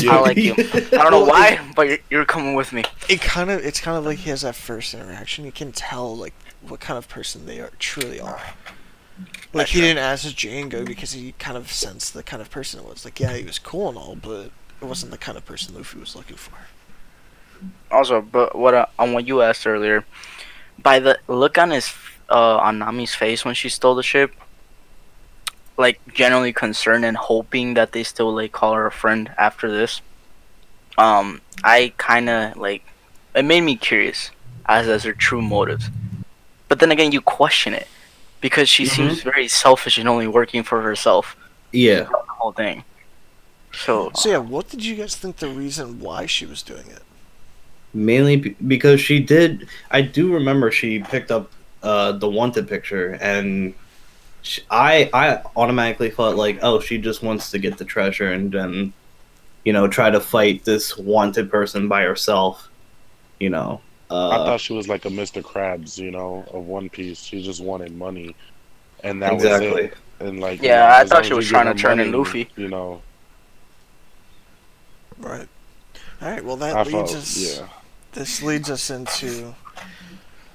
I like you. I don't know Well, why, but you're coming with me." it's kind of like he has that first interaction. You can tell like what kind of person they truly are. Like he didn't ask Django because he kind of sensed the kind of person it was. Like yeah, he was cool and all, but it wasn't the kind of person Luffy was looking for. Also, but on what you asked earlier, by the look on on Nami's face when she stole the ship, like generally concerned and hoping that they still like call her a friend after this. I kind of like it made me curious as her true motives. But then again, you question it because she seems very selfish and only working for herself. Yeah. The whole thing. So So yeah, what did you guys think the reason why she was doing it? Mainly because she did. I do remember she picked up the wanted picture, and I automatically thought like, oh, she just wants to get the treasure and then, try to fight this wanted person by herself. I thought she was like a Mr. Krabs, of One Piece. She just wanted money, and that was Exactly. it. And like, yeah, I as thought long she as was you give trying to her turn in money, Luffy. Right. All right. Well, that I leads felt, us. yeah. This leads us into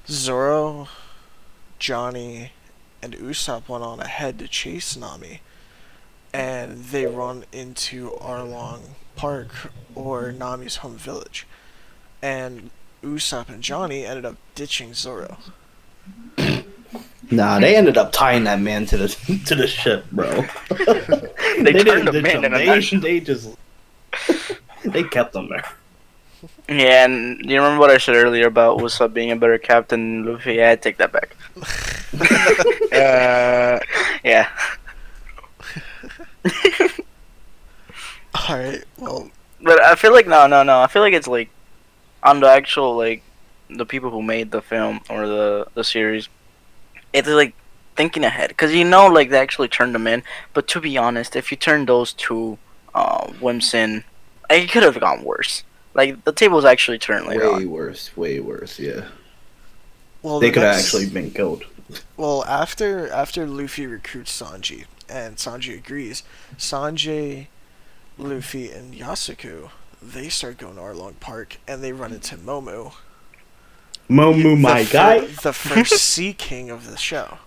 Zoro, Johnny, and Usopp went on ahead to chase Nami, and they run into Arlong Park or Nami's home village, and Usopp and Johnny ended up ditching Zoro. Nah, they ended up tying that man to the to the ship, bro. They turned didn't him ditch in him. and then- They just they kept him there. Yeah, and you remember what I said earlier about Usopp being a better captain than Luffy? Yeah, I take that back. Yeah. All right. Well, But I feel like no. I feel like it's like on the actual like the people who made the film or the series. It's like thinking ahead because like they actually turned them in. But to be honest, if you turn those two wimps in, it could have gone worse. Like the tables actually turned later on. Way worse. Yeah, well, they the could have next- actually been killed. Well, after Luffy recruits Sanji and Sanji agrees, Sanjay, Luffy, and Yasuko they start going to Arlong Park and they run into Momo. Momu, my guy. The first Sea King of the show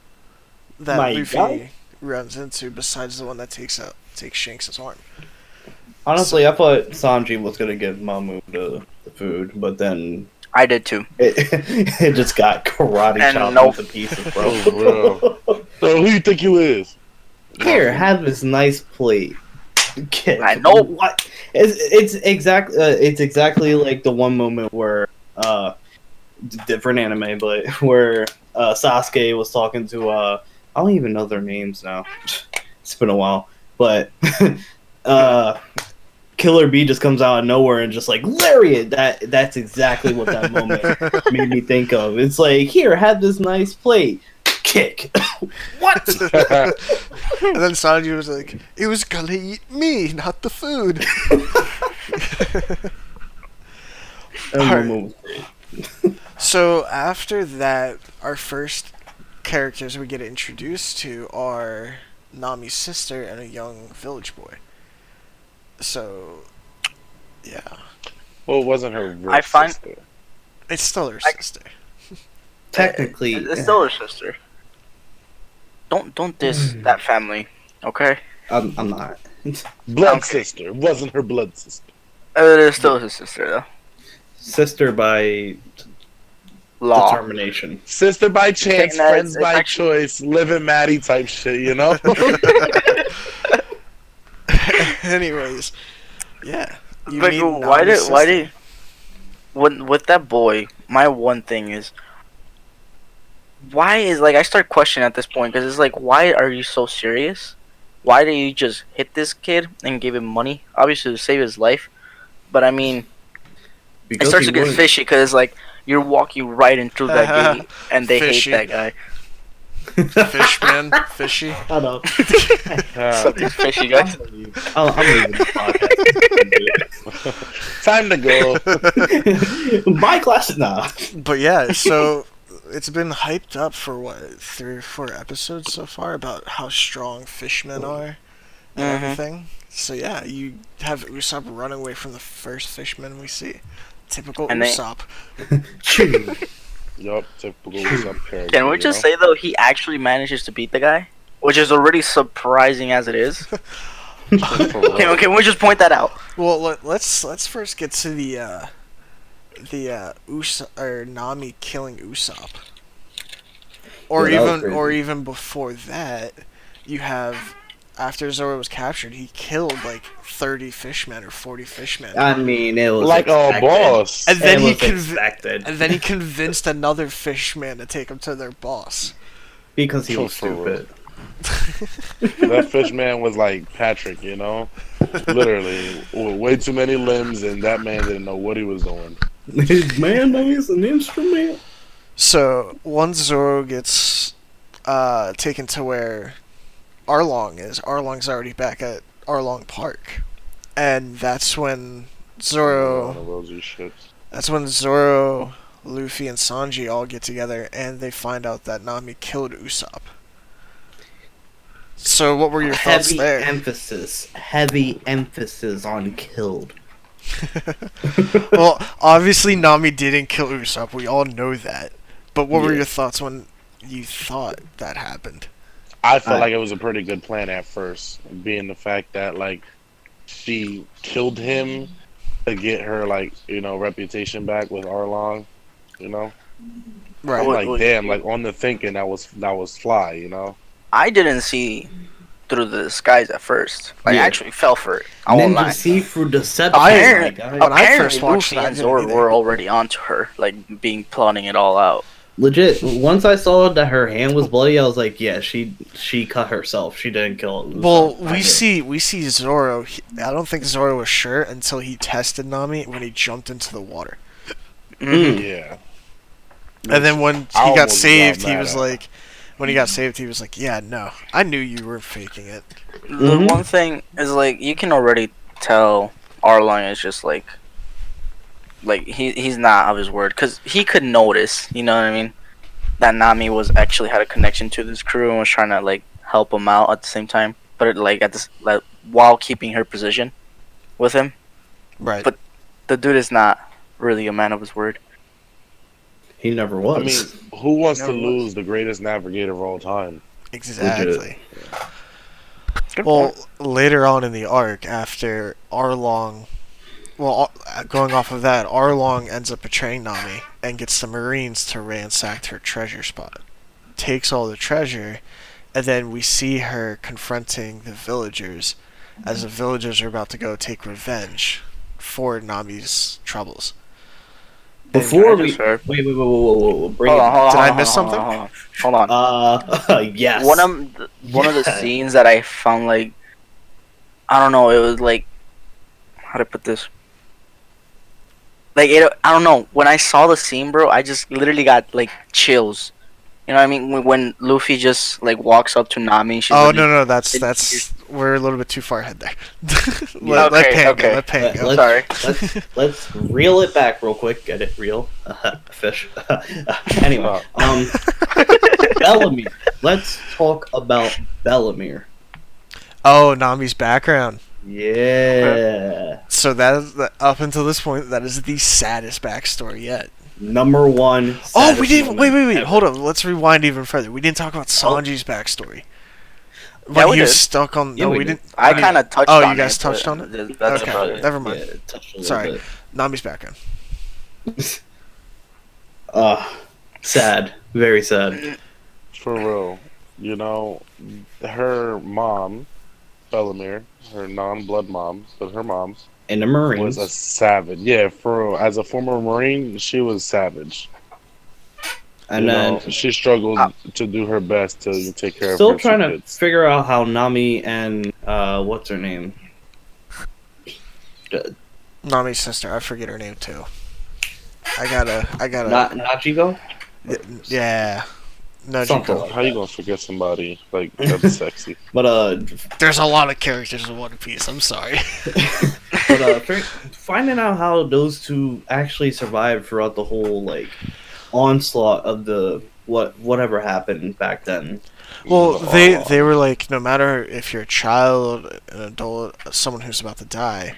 that My Luffy guy? runs into, besides the one that takes Shanks' arm. Honestly, I thought Sanji was gonna give Momu the food, but then I did too. it just got karate And chopped nope. into pieces, Oh, bro. So who you think you is? Here, have this nice plate. Kid, I know. what? It's exactly like the one moment where different anime, but where Sasuke was talking to I don't even know their names now. It's been a while, but Killer Bee just comes out of nowhere and just like lariat. That's exactly what that moment made me think of. It's like, here, have this nice plate. Kick. What? And then Sanji was like, "It was gonna eat me, not the food." That Alright. moment was great. So after that, our first characters we get introduced to are Nami's sister and a young village boy. So, yeah, Well, it wasn't her real I find- sister. it's still her sister. Technically, It's still her sister. Don't diss that family, okay? I'm not. Blood Okay. sister. It wasn't her blood sister. It is still his sister though. Sister by Law. determination. Sister by chance, no, friends it's by actually- choice, living Maddie type shit, you know? Anyways, yeah. You But meet why Nami's did sister. when with that boy? My one thing is, why is like I start questioning at this point because it's like, why are you so serious? why did you just hit this kid and give him money? Obviously to save his life. But I mean, it Because starts he to get wouldn't- fishy because it's like you're walking right into that gate, and they Fishy. hate that guy. Fishman, fishy. Shut up. Something's fishy, guys. I'm leaving the podcast. Time to go. My class, nah. But yeah, so it's been hyped up for what 3 or 4 episodes so far about how strong fishmen are and Mhm. everything. So yeah, you have Usopp running away from the first fishman we see. Typical And they- Usopp. Chew. Yup, typical Usopp character. Can we just say though he actually manages to beat the guy, which is already surprising as it is? Can we just point that out? Well, let's first get to the Nami killing Usopp. Or Yeah, that was even crazy. even before that, you have after Zoro was captured, he killed like 30 fishmen or 40 fishmen. I mean, it was Like a expected. boss. And then It he was expected and then he convinced another fishman to take him to their boss. because he For was real. stupid. That fish man was like Patrick, you know? Literally. With way too many limbs, and that man didn't know what he was doing. His mayonnaise an instrument. So once Zoro gets taken to where Arlong is, Arlong's already back at Arlong Park, and that's when One Zoro, of those shits. Luffy, and Sanji all get together, and they find out that Nami killed Usopp. So what were your thoughts Heavy there? heavy emphasis on killed. Well, obviously Nami didn't kill Usopp. We all know that. But what were Yeah. your thoughts when you thought that happened? I felt I- like it was a pretty good plan at first, being the fact that like she killed him to get her like reputation back with Arlong. You know, I'm Right. Well, like damn, like on the thinking that was fly. You know, I didn't see through the disguise at first. I Yeah. actually fell for it. I won't Ninja lie. see-through deception. Apparently- my guy. When I Apparently, first watched Luffy it, I and didn't Zoro either. were already onto her, like being plotting it all out. Legit. Once I saw that her hand was bloody, I was like, yeah, she cut herself. She didn't kill Usopp. Well, I we see Zoro. I don't think Zoro was sure until he tested Nami when he jumped into the water. Mhm. yeah. And then when I he got almost saved, got he mad was at. like, when he got saved, he was like, "Yeah, no, I knew you were faking it." The Mhm. one thing is like you can already tell Arlong is just like he's not of his word because he could notice, you know what I mean, that Nami was actually had a connection to this crew and was trying to like help him out at the same time, but while keeping her position with him. Right. But- The dude is not really a man of his word. He never was. I mean, who wants to Never was. lose the greatest navigator of all time? Exactly. Good Well, point. later on in the arc, after Arlong, going off of that, Arlong ends up betraying Nami and gets the Marines to ransack her treasure spot. Takes all the treasure, and then we see her confronting the villagers as the villagers are about to go take revenge for Nami's troubles. Before I we just heard- wait, bring Hold it. on, hold on, Did hold I on, miss hold on, something? Hold on. Hold on. Yes. One of the Yeah. scenes that I found like I don't know, it was like how to put this. Like I don't know. When I saw the scene, bro, I just literally got like chills. You know what I mean? When Luffy just like walks up to Nami, she's Oh literally- no, that's it- we're a little bit too far ahead there. Yeah. let Okay, Pan okay. go. Let Pan go. Sorry. Let's reel it back real quick. Get it real, fish. Anyway, Bellamere. Let's talk about Bellamere. Oh, Nami's background. Yeah. So that is up until this point, that is the saddest backstory yet. Number one. Oh, we saddest didn't. moment Wait. ever. Hold on. Let's rewind even further. We didn't talk about Sanji's backstory. When Yeah, we he was did. stuck on. Yeah, No, we we did. didn't. I I mean, kind of touched oh, on you guys it, touched but on it? That's Okay. about it. Never mind. Yeah, touched a little Sorry. bit. Nami's background. Sad. Very sad. For real, her mom, Bellamere, her non-blood mom, but her mom In the Marines. was a savage. Yeah, for real. As a former Marine, she was savage. And then she struggled to do her best to take care of still her trying two to kids. figure out how Nami and what's her name? Nami's sister, I forget her name too. I gotta. Nachiko? Yeah. No, Something Jico. like How you gonna forget somebody like that's sexy? But There's a lot of characters in One Piece. I'm sorry. finding out how those two actually survived throughout the whole like onslaught of the whatever happened back then. Well, they were like, no matter if you're a child, an adult, someone who's about to die,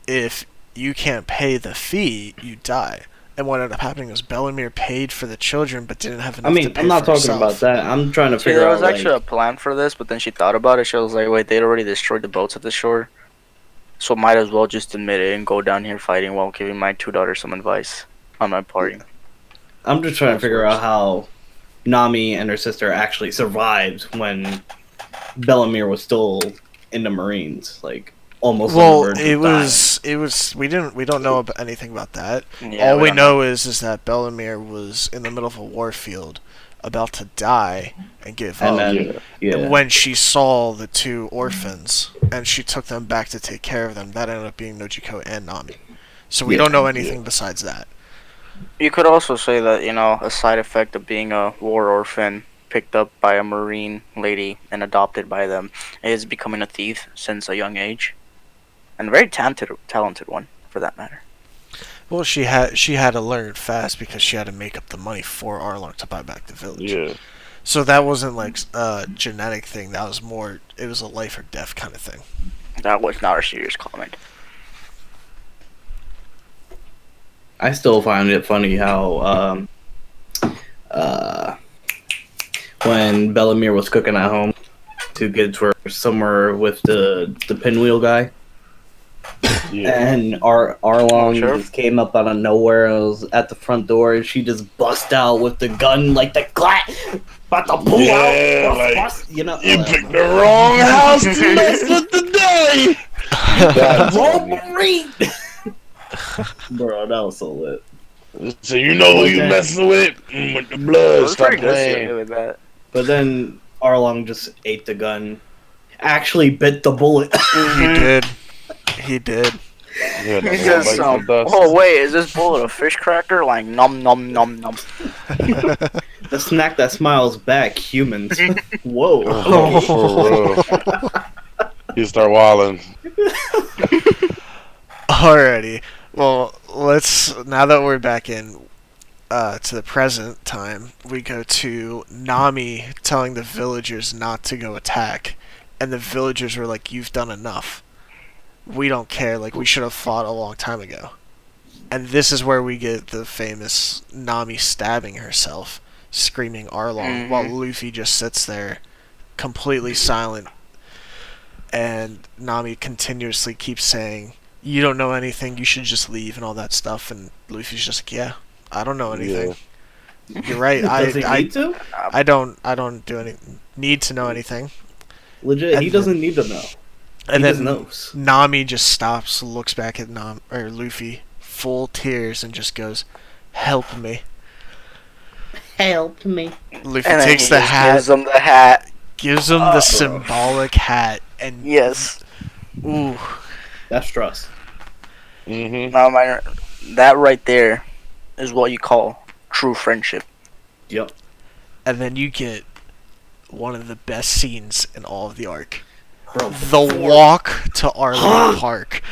if you can't pay the fee, you die. And what ended up happening was Bellemere paid for the children, but didn't have enough to pay I'm not for talking herself. about that. I'm trying to See, figure there out was like, actually a plan for this, but then she thought about it. She was like, wait, they'd already destroyed the boats at the shore. So might as well just admit it and go down here fighting while giving my two daughters some advice on my party. I'm just trying to figure out how Nami and her sister actually survived when Bellemere was still in the Marines, like almost. Well, on the verge of it was we don't know anything about that. Yeah, All we don't know is that Bellemere was in the middle of a warfield, about to die and give dying. up. And then, yeah. When she saw the two orphans and she took them back to take care of them, that ended up being Nojiko and Nami. So we Yeah. don't know anything besides that. You could also say that, a side effect of being a war orphan picked up by a Marine lady and adopted by them is becoming a thief since a young age. And a very talented one, for that matter. Well, she had to learn fast because she had to make up the money for Arlong to buy back the village. Yeah. So that wasn't like a genetic thing. That was more. It was a life or death kind of thing. That was not a serious comment. I still find it funny how when Bellemere was cooking at home, two kids were somewhere with the pinwheel guy, Yeah. and Arlong Sure. just came up out of nowhere and was at the front door, and she just bust out with the gun like the clap, about to pull Yeah, out, like, bust, You picked the wrong house to mess with today. That's wrong funny. Marine. Bro, that was so lit. So you know who you messing with? With the blood. It was Stop pretty good playing. with that. But then Arlong just ate the gun, actually bit the bullet. He did. He did. Yeah, He no, says, bites the dust. oh wait, is this bullet a fish cracker? Like, nom nom nom nom. The snack that smiles back, humans. Whoa. Oh, for real. You start wilding. Alrighty. Well, now that we're back in to the present time, we go to Nami telling the villagers not to go attack, and the villagers were like, "You've done enough. We don't care. Like, we should have fought a long time ago." And this is where we get the famous Nami stabbing herself, screaming Arlong, while Luffy just sits there, completely silent. And Nami continuously keeps saying, "You don't know anything, you should just leave," and all that stuff. And Luffy's just like, "Yeah, I don't know anything. You're right. Does he need to? I don't do any need to know anything." Legit, he And doesn't need to know. And He then just knows. Nami just stops, looks back at Luffy, full tears, and just goes, "Help me." Help me. Luffy And then takes he the just hat, gives him the hat. gives him the symbolic hat, and Yes. ooh, That's trust. Mm-hmm. Now, that right there is what you call true friendship. Yep. and then you get one of the best scenes in all of the arc. Bro, The walk to Arlong Park.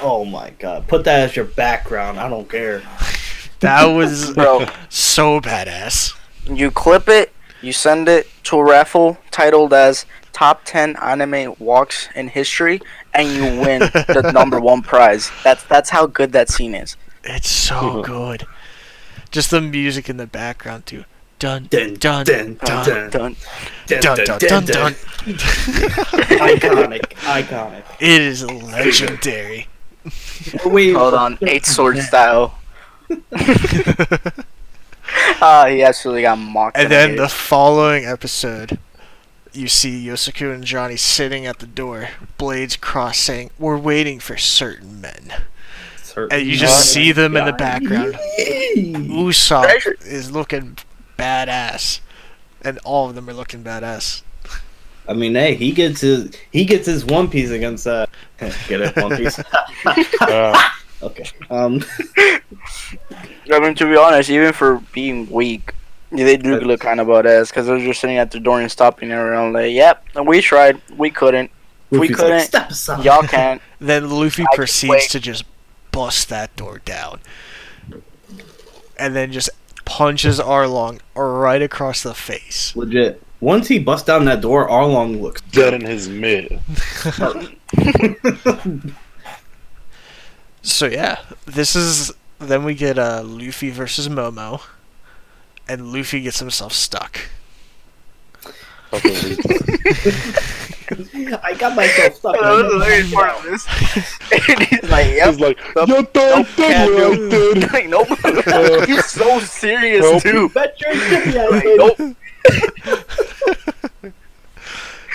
oh my god. Put that as your background. I don't care. That was Bro, so badass. you clip it, you send it to a raffle titled as Top 10 Anime Walks in History, and you win the #1 prize. That's how good that scene is. It's so good. Just the music in the background too. Dun dun Dun, dun dun, dun Dun. dun dun dun dun. Iconic. Iconic. It is legendary. Wait, Hold on, 8 sword style. He absolutely got mocked. And and I then hate the it. following episode, you see Yosaku and Johnny sitting at the door, blades crossed, saying, "We're waiting for certain men." That's hurt. And you just see them in the background. Yay! Usopp Actually- is looking badass, and all of them are looking badass. I mean, hey, he gets his One Piece against get it, One Piece. Okay. I mean, to be honest, even for being weak, they do look kind of badass because they're just sitting at the door and stopping everyone. Like, yep, we tried, we couldn't. We Luffy's couldn't. Like, step aside. Y'all can't. Then Luffy just proceeds wait. to just bust that door down, and then just punches Arlong right across the face. Legit. Once he busts down that door, Arlong looks Dead in his mid. So yeah, then we get Luffy versus Momo, and Luffy gets himself stuck. Fucking retard. I got myself stuck. That was the hilarious part of this. And he's like, yep. He's like, Nope. your third thing Can't right do. there. Like, nope. He's so serious, Nope. too. Bet your shit, yeah, Like, dude. nope.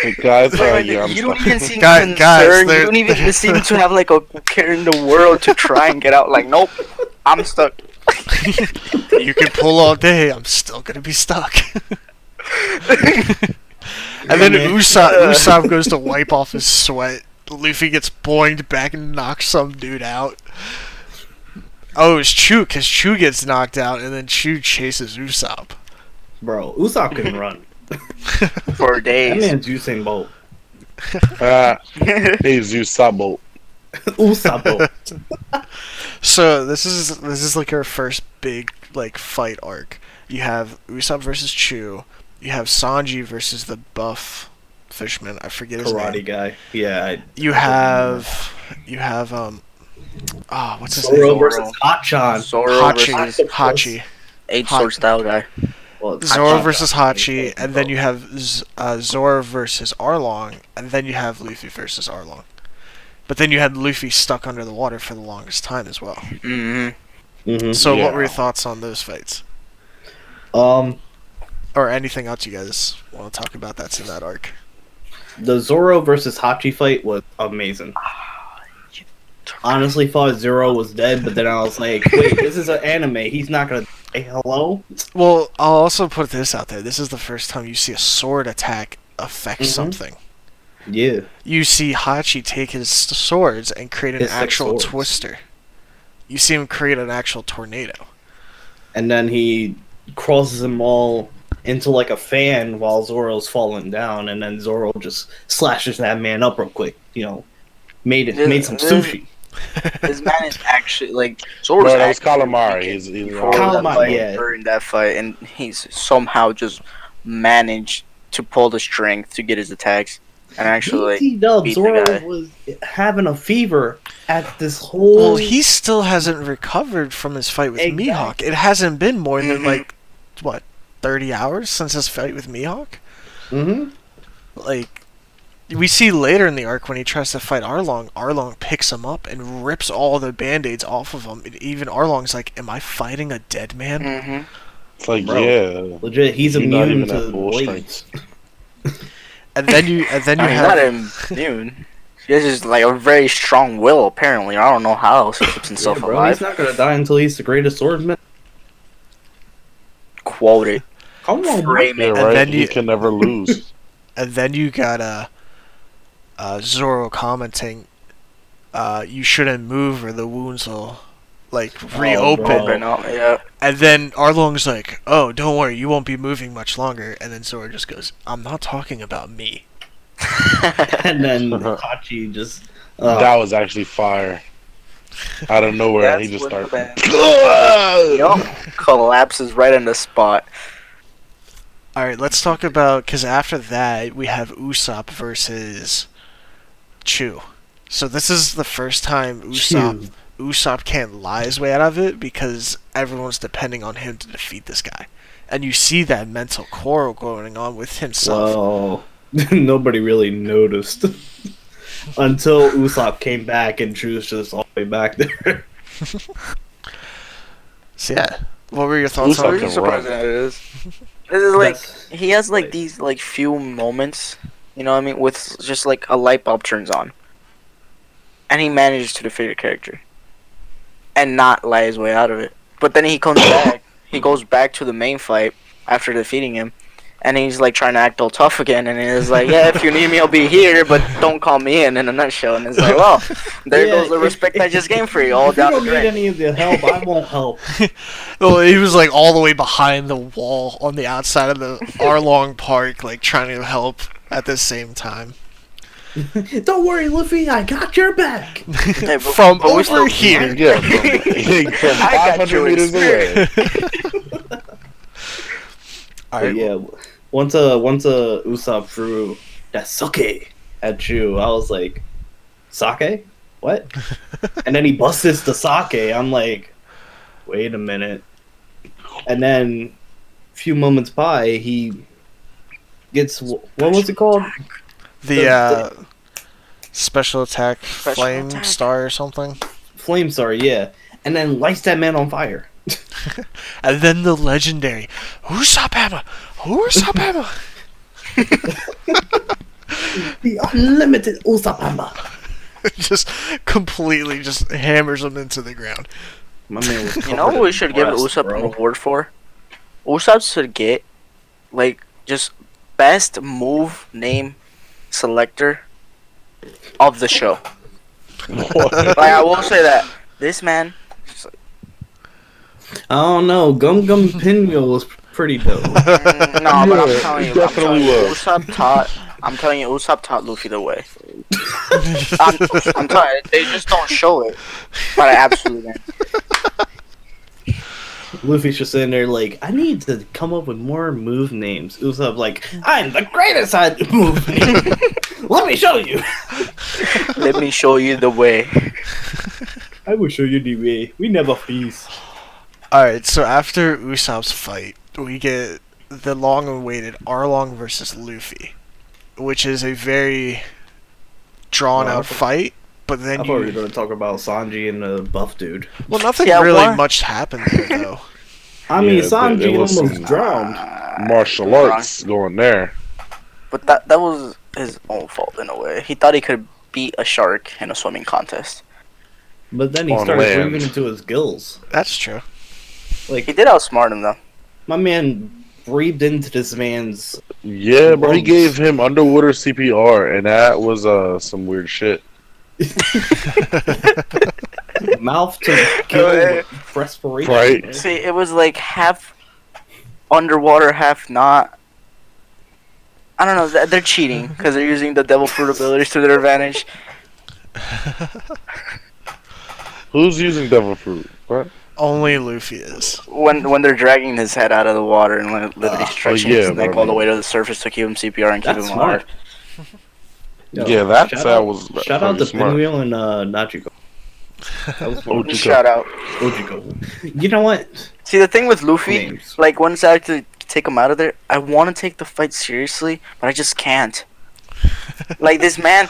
Hey, guys, Like, yeah, I'm you don't stuck. even seem Guys, concerned. they're- You don't even seem to have like a care in the world to try and get out. Like, nope, I'm stuck. You can pull all day, I'm still gonna be stuck. And then Usopp goes to wipe off his sweat. Luffy gets boinged back and knocks some dude out. Oh, it's Chu, because Chu gets knocked out, and then Chu chases Usopp. Bro, Usopp can run. For That days. man's Usain Bolt. He's Usabo. Usopp. So this is like our first big like fight arc. You have Usopp versus Chu. You have Sanji versus the buff fisherman. I forget his Karate name. guy. Yeah. You have what's his Zoro name? versus Hachan. Zoro Hachi. versus Hachi. Eight sword style guy. Well, Zoro Hachan. versus Hachi, and then you have Zoro versus Arlong, and then you have Luffy versus Arlong. But then you had Luffy stuck under the water for the longest time as well. Mm-hmm. Mhm. So what Yeah. were your thoughts on those fights? Or anything else you guys want to talk about that's in that arc? The Zoro versus Hachi fight was amazing. Honestly, thought Zoro was dead, but then I was like, wait, this is an anime. He's not gonna say hello. Well, I'll also put this out there. This is the first time you see a sword attack affect Mhm. something. Yeah. You see Hachi take his swords and create an His 6 actual swords. twister. You see him create an actual tornado. And then he crosses them all into like a fan while Zoro's falling down, and then Zoro just slashes that man up real quick. Made some sushi. This man is actually like Zoro's No, that was actually Calamari. wicked He's before Calamari, that fight, yeah. during that fight, and he's somehow just managed to pull the strength to get his attacks and actually BT Dub, beat the Zoro guy. was having a fever at this whole. Well, he still hasn't recovered from his fight with Exactly. Mihawk. It hasn't been more than Mhm. like, what, 30 hours since his fight with Mihawk? Mhm. Like, we see later in the arc when he tries to fight Arlong, Arlong picks him up and rips all the band-aids off of him. And even Arlong's like, am I fighting a dead man? Mm-hmm. It's like, Bro. yeah. Legit, he's He's not immune even to at full blades. And then you I mean, not have immune. He has just like a very strong will. Apparently, I don't know how else he keeps himself Yeah, bro, alive. he's not gonna die until he's the greatest swordsman. Quote it. Come on, bro. Frame Yeah, it. And right. then He you- can never lose. and then you got Zoro commenting, you shouldn't move or the wounds will like reopen. bro. Open up, yeah. And then Arlong's like, oh, don't worry, you won't be moving much longer. And then Zoro just goes, I'm not talking about me. And then Hachi just. That was actually fire. Out of nowhere, he That's just what started. the Yup. Collapses right in the spot. Alright, let's talk about, because after that, we have Usopp versus Chu. So this is the first time Usopp can't lie his way out of it because everyone's depending on him to defeat this guy. And you see that mental quarrel going on with himself. Well, nobody really noticed until Usopp came back and Chu was just all the way back there. So yeah, what were your thoughts Usopp on I'm it? can surprised run. that it is. This is like That's- he has like these like few moments, you know what I mean, with just like a light bulb turns on, and he manages to defeat a character. and not lie his way out of it. But then he comes back. He goes back to the main fight after defeating him, and he's like trying to act all tough again. And he's like, "Yeah, if you need me, I'll be here, but don't call me in." In a nutshell, and it's like, "Well, there goes the respect I just gained for you all If you down the don't need drain." any of the help, I won't help. Well, he was like all the way behind the wall on the outside of the Arlong Park, like trying to help at the same time. Don't worry, Luffy, I got your back. Hey, From but we over still- here. Yeah, from I got 500 you meters away. All But right. yeah, once Usopp threw that sake at Jew, I was like, sake? What? And then he busts the sake. I'm like, wait a minute. And then a few moments by, he gets what was it called? The special attack Special flame attack. star or something. Flame Star, yeah. And then lights that man on fire. And then the legendary Usopp Hammer! Usopp Hammer! The unlimited Usopp Hammer. Just completely just hammers him into the ground. My man was You know what we should give Usopp an bro. award for? Usopp should get, like, just best move name selector of the show. Like, I will say that this man, I don't know. Gum Gum Pinwheel was pretty dope. no, but I'm Yeah, telling he you, definitely was. I'm telling you, Usopp taught Luffy the way. I'm telling you, they just don't show it, but I absolutely can. Luffy's just sitting there like, I need to come up with more move names. Usopp like, I'm the greatest at move name. Let me show you. Let me show you the way. I will show you the way. We never freeze. Alright, so after Usopp's fight, we get the long-awaited Arlong versus Luffy, which is a very drawn-out fight, but I then thought we were you... going to talk about Sanji and the buff dude. Well, nothing Yeah, really why- much happened there, though. I mean, Yeah, Sanji there was almost some- drowned. Martial arts going there. But that was his own fault in a way. He thought he could beat a shark in a swimming contest. But then he On started land. breathing into his gills. That's true. He Like, did outsmart him though. my man breathed into this man's... Yeah, bro, he Bones. gave him underwater CPR, and that was some weird shit. mouth to gill respiration. Right. man. See, it was like half underwater, half not. I don't know. They're cheating because they're using the devil fruit abilities to their advantage. Who's using devil fruit? What? Only Luffy is. When they're dragging his head out of the water and literally stretching yeah, his neck bro. all the way to the surface to keep him CPR and keep That's him smart. alive. Yo, Yeah, that shout that out- was Shout out fucking to smart. Pinwheel and Nachiko. That was smart. Ojiko. Shout out. Ojiko. You know what? See, the thing with Luffy, Names. like once I have to take him out of there, I want to take the fight seriously, but I just can't. Like this man,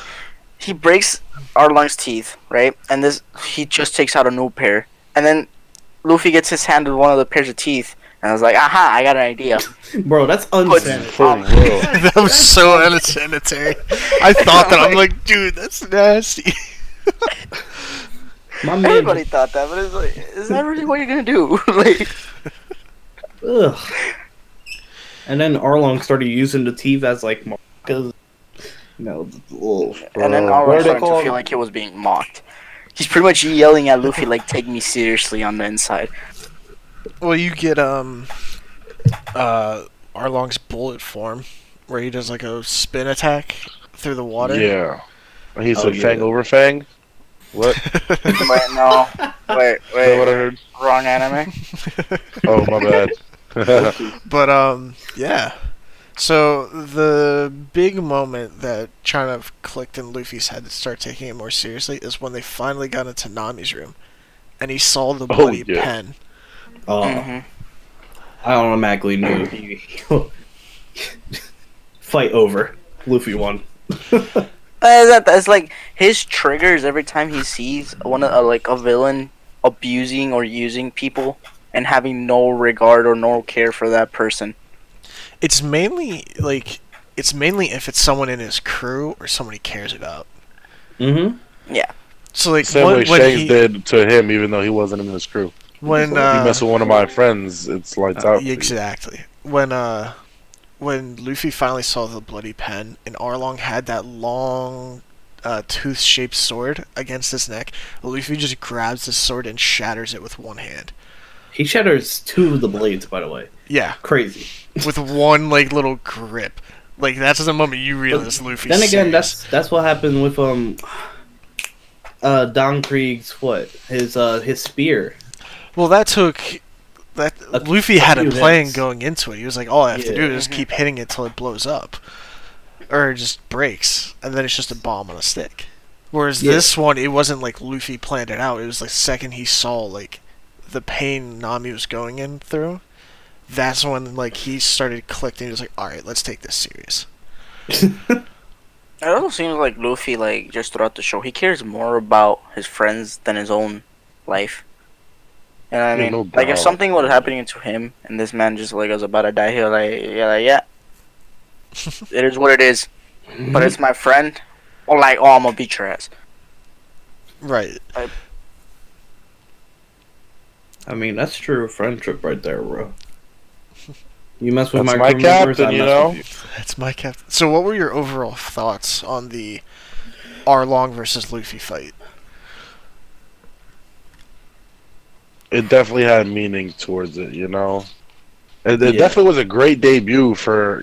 he breaks Arlong's teeth, right? And he just takes out a new pair, and then Luffy gets his hand with one of the pairs of teeth, and I was like, aha, I got an idea. Bro, that's unsanitary. For real. That was so unsanitary. I thought that. I'm like, dude, that's nasty. My man Everybody thought that, but it's like, is that really what you're gonna do? Like, Ugh. And then Arlong started using the teeth as like markers. The little. and then What Arlong are they started to called? feel like he was being mocked. He's pretty much yelling at Luffy like, take me seriously on the inside. Well, you get Arlong's bullet form, where he does like a spin attack through the water. Yeah. And he Oh, said yeah. fang over fang. What? Wait, no. Wait, Is that what I wait. heard? Wrong anime. Oh, my bad. But yeah. So the big moment that kind of clicked in Luffy's head to start taking it more seriously is when they finally got into Nami's room, and he saw the bloody yeah. pen. Oh, hmm I automatically knew he. Fight over. Luffy won. It's like his triggers every time he sees like a villain abusing or using people and having no regard or no care for that person. It's mainly if it's someone in his crew or someone he cares about. Mm-hmm. Yeah. So like Same way when Shanks he did to him, even though he wasn't in his crew. when He messed with one of my friends, it's lights out. for you. exactly when Luffy finally saw the bloody pen and Arlong had that long tooth-shaped sword against his neck, Luffy just grabs his sword and shatters it with one hand. He shatters 2 of the blades, by the way. Yeah, Crazy. with one like little grip. Like that's the moment you realize Luffy's Then again, serious. that's what happened with Don Krieg's his spear. Well, Luffy had a few plan hits. going into it. He was like, all I have to do Yeah. is keep hitting it till it blows up. Or it just breaks. And then it's just a bomb on a stick. Whereas Yeah. this one, it wasn't like Luffy planned it out. It was like the second he saw like the pain Nami was going in through, that's when like he started clicking. He was like, alright, let's take this serious. It also seems like Luffy, like, just throughout the show, he cares more about his friends than his own life. You know what I Yeah, mean? no Like, if doubt. something was happening to him, and this man just, like, was about to die, he'll, yeah, it is what it is. But it's my friend. Or, like, oh, I'm gonna beat your ass. Right. I mean, that's true friendship right there, bro. You mess with That's my my crew members, captain, I you mess know? with you. That's my captain. So what were your overall thoughts on the Arlong versus Luffy fight? It definitely had meaning towards it, you know. It Yeah. definitely was a great debut for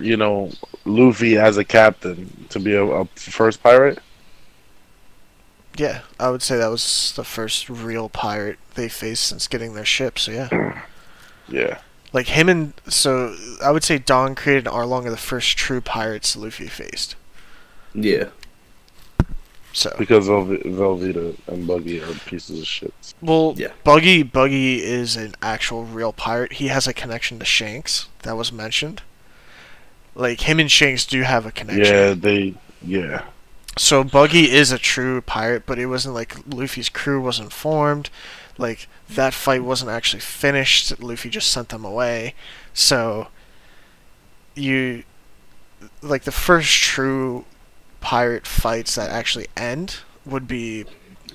Luffy as a captain to be a first pirate. Yeah, I would say that was the first real pirate they faced since getting their ship, so yeah. Yeah, Like him so I would say Don Krieg and Arlong are the first true pirates Luffy faced. Yeah. So, because Velveeta and Buggy are pieces of shit. well, Yeah. Buggy is an actual real pirate. He has a connection to Shanks that was mentioned. Like him and Shanks do have a connection. Yeah. So Buggy is a true pirate, but it wasn't like Luffy's crew wasn't formed. Like that fight wasn't actually finished. Luffy just sent them away. So you like the first true pirate fights that actually end would be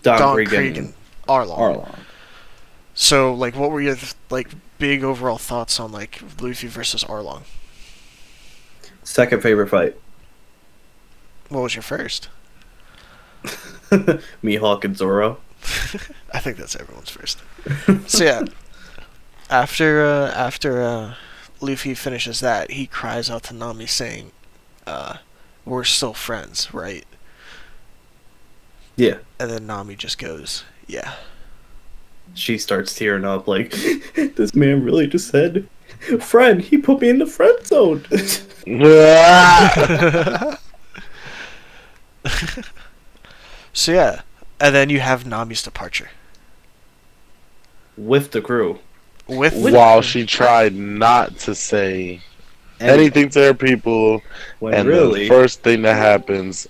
Don Krieg and Arlong. Arlong. So like what were your like big overall thoughts on like Luffy versus Arlong? Second favorite fight. What was your first? Mihawk and Zoro. I think that's everyone's first. So yeah, after Luffy finishes that, he cries out to Nami saying, "We're still friends, right?" Yeah. And then Nami just goes, "Yeah." She starts tearing up like, this man really just said, friend, he put me in the friend zone. So yeah, and then you have Nami's departure With the crew. with While she tried not to say And anything to her people, when and really, the first thing that happens,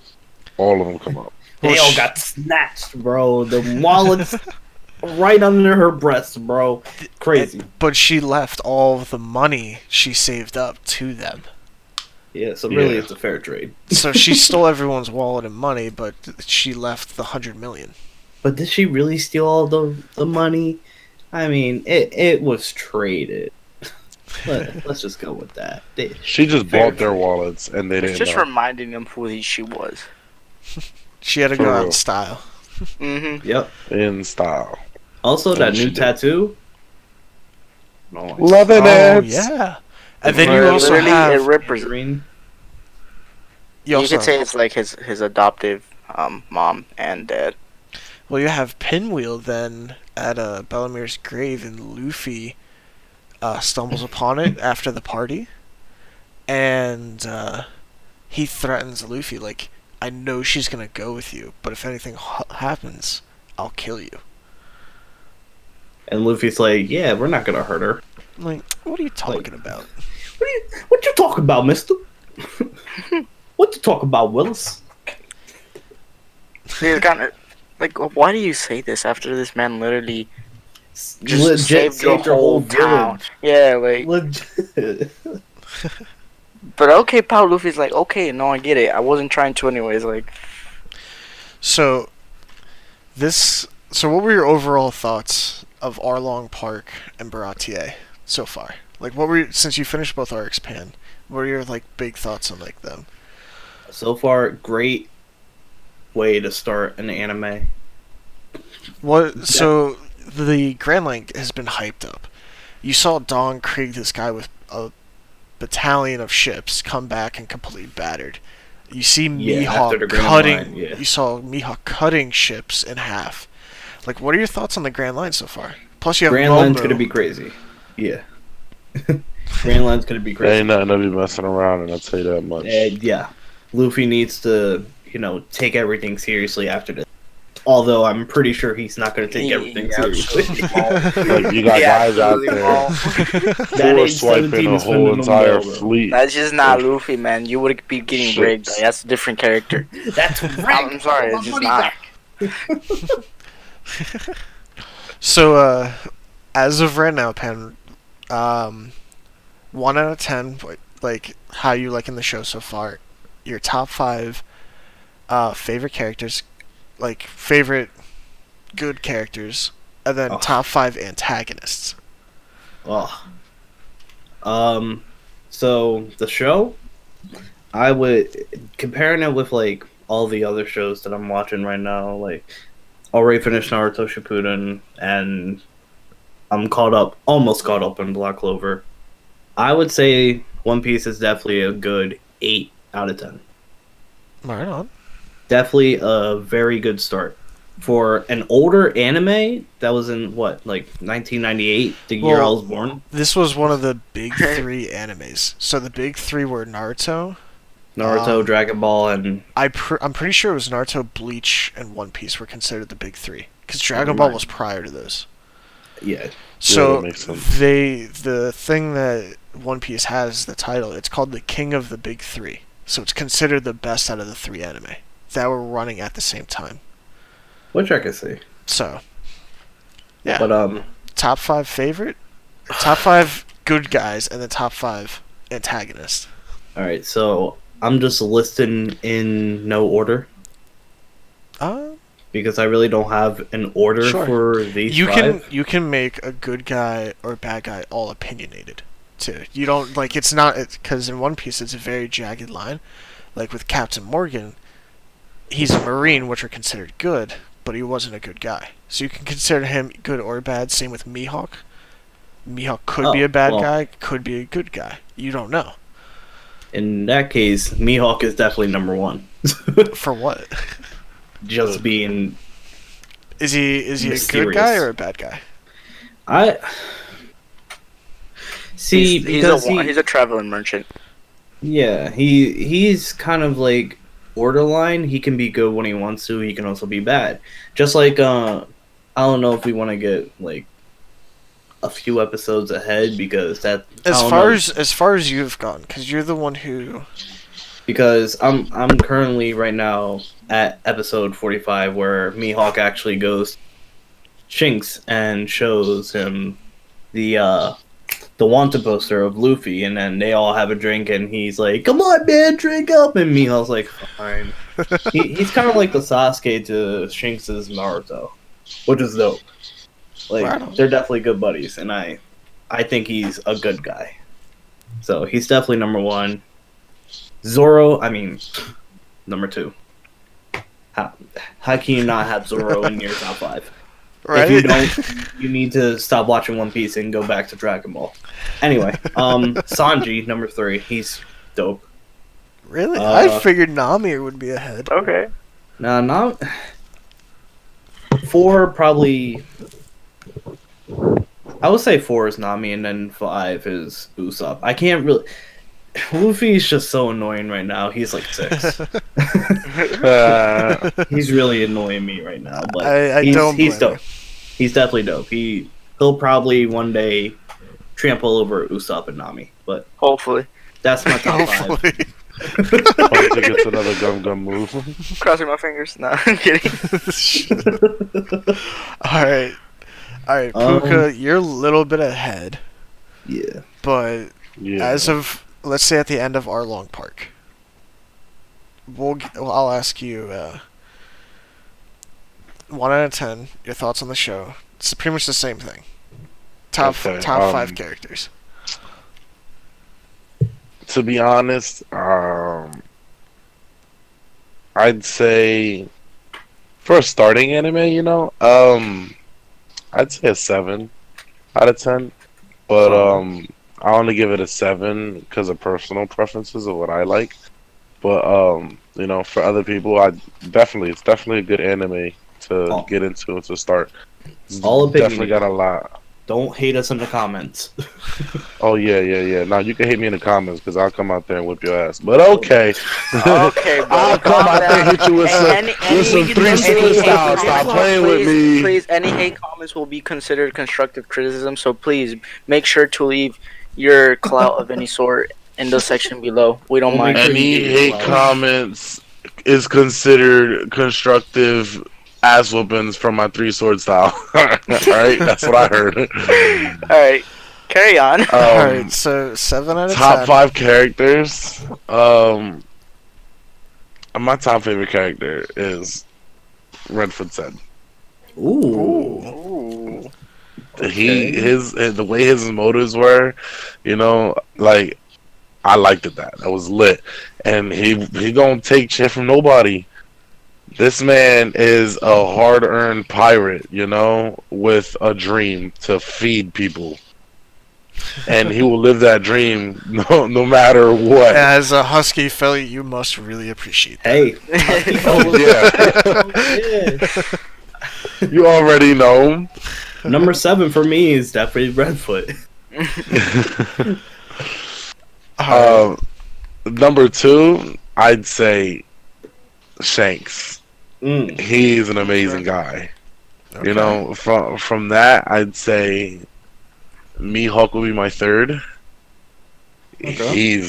all of them come up. they all got snatched, bro. The wallets right under her breast, bro. Crazy. But she left all of the money she saved up to them. Yeah, so really Yeah. it's a fair trade. So she stole everyone's wallet and money, but she left the 100 million. But did she really steal all the money? I mean, it was traded. Let's just go with that. She just Fair bought their trade. wallets, and they It's didn't just know. reminding them who she was. She had to For go out real. in style. Mm-hmm. Yep. In style. Also, that She new did. tattoo. Nice. Loving Oh it. yeah. And then you also Literally, it have represents. Green. you You could say also it's like his adoptive mom and dad. well you have Pinwheel then at Bellamir's grave, and Luffy stumbles upon it after the party, and he threatens Luffy like, "I know she's gonna go with you, but if anything happens, I'll kill you." And Luffy's like, yeah, we're not gonna hurt her. I'm like, what are you talking about? What you talking about, mister? What you talking about, Willis? He's kind of like, why do you say this after this man literally just Legit saved your whole town? Yeah, like. Legit. But okay, pal. Luffy's like, okay, no, I get it. I wasn't trying to anyways. Like, So So what were your overall thoughts of Arlong Park and Baratier so far? Like, since you finished both arcs, Pan, what are your like big thoughts on like them? So far, great way to start an anime. So the Grand Line has been hyped up. You saw Don Krieg, this guy with a battalion of ships, come back and completely battered. You see after the Mihawk Grand cutting. Line, yeah. You saw Mihawk cutting ships in half. Like, what are your thoughts on the Grand Line so far? Plus, you have Grand Line's Momo. gonna be crazy. Yeah. Grand Line's gonna be There crazy. ain't nothing to be messing around, and I'll tell you that much. And yeah, Luffy needs to, take everything seriously after this. Although I'm pretty sure he's not going to take everything seriously. Like, you got Yeah, guys out absolutely there That who are ain't swiping 17 a is whole spending no entire more, bro. fleet. That's just not Luffy, man. You would be getting Ships. rigged. Like, that's a different character. That's right. I'm sorry, it's just not. So, as of right now, Pen, 1 out of 10, like how you liking the show so far. Your top 5 favorite characters, like favorite good characters, and then top 5 antagonists. Oh. So the show, I would comparing it with like all the other shows that I'm watching right now. Like, already finished Naruto Shippuden, and I'm almost caught up in Black Clover. I would say One Piece is definitely a good 8 out of 10. Right on. Definitely a very good start for an older anime that was in what, like 1998, the year I Well, was born. This was one of the big 3 animes. So the big 3 were Naruto. Naruto, Dragon Ball, and I'm pretty sure it was Naruto, Bleach, and One Piece were considered the big 3 because Dragon Ball was prior to those. yeah. So that makes sense. the thing that One Piece has, the title, it's called the King of the Big 3. So it's considered the best out of the 3 anime that were running at the same time. Which I can see. So, yeah. But Top 5 favorite, top 5 good guys, and the top 5 antagonists. all right, so I'm just listing in no order because I really don't have an order Sure. for these you five. can make a good guy or bad guy all opinionated too. You don't like it's not because in One Piece it's a very jagged line. Like with Captain Morgan, he's a Marine, which are considered good, but he wasn't a good guy. So you can consider him good or bad. Same with Mihawk. Mihawk could be a bad guy, could be a good guy. You don't know. In that case, Mihawk is definitely number 1. For what? Just being Is he a good Mysterious. guy or a bad guy? I see because He's a traveling merchant. yeah, he's kind of like borderline. He can be good when he wants to. He can also be bad. Just like I don't know if we want to get like a few episodes ahead because that As far as you've gone, because you're the one who. because I'm currently right now at episode 45 where Mihawk actually goes Shinx and shows him the wanted poster of Luffy, and then they all have a drink, and he's like, "Come on, man, drink up!" And Mihawk's like, "Fine." He's kind of like the Sasuke to Shinx's Naruto, which is dope. Like, Right. they're definitely good buddies, and I think he's a good guy. So he's definitely number 1. Zoro, I mean, number 2. How can you not have Zoro in your top 5? Right? If you don't, you need to stop watching One Piece and go back to Dragon Ball. Anyway, Sanji, number 3. He's dope. Really? I figured Nami would be ahead. Okay. Nah, not 4 probably. I would say 4 is Nami, and then 5 is Usopp. I can't really. Luffy's just so annoying right now. He's like 6. He's really annoying me right now. But he's blame dope. He's definitely dope. He'll probably one day trample over Usopp and Nami. But Hopefully. that's my top 5. Hopefully. I think it's another gum gum move. Crossing my fingers. No, I'm kidding. Alright. Alright, Puka, you're a little bit ahead, Yeah. but Yeah. as of, let's say at the end of Arlong Park, I'll ask you, 1 out of 10. Your thoughts on the show. It's pretty much the same thing. Top Okay, top 5 characters. To be honest, I'd say for a starting anime, I'd say a 7 out of 10. But I only give it a 7 because of personal preferences of what I like. But for other people, it's definitely a good anime to get into and to start. It's All definitely opinion. got a lot. Don't hate us in the comments. Oh yeah. Now you can hit me in the comments because I'll come out there and whip your ass. But okay, Okay, bro. I'll come out there and hit you with some three super styles. Stop playing with me. Please, any hate comments will be considered constructive criticism. So please make sure to leave your clout of any sort in the section below. We don't We'll mind. make sure Any you do hate well. comments is considered constructive ass whoopings from my three sword style. Alright, that's what I heard. All right, carry on. Alright, so 7 out of 10. Top 5 characters. My top favorite character is Redford Sen. Ooh. Ooh. The way his motives were, like I liked it. That was lit, and he gonna take shit from nobody. This man is a hard-earned pirate, with a dream to feed people, and he will live that dream no matter what. As a husky Philly, you must really appreciate that. Hey. Yeah, you already know. Number 7 for me is definitely Redfoot. Number 2, I'd say Shanks. He's an amazing guy. Okay. From that, I'd say Mihawk will be my 3rd. Okay.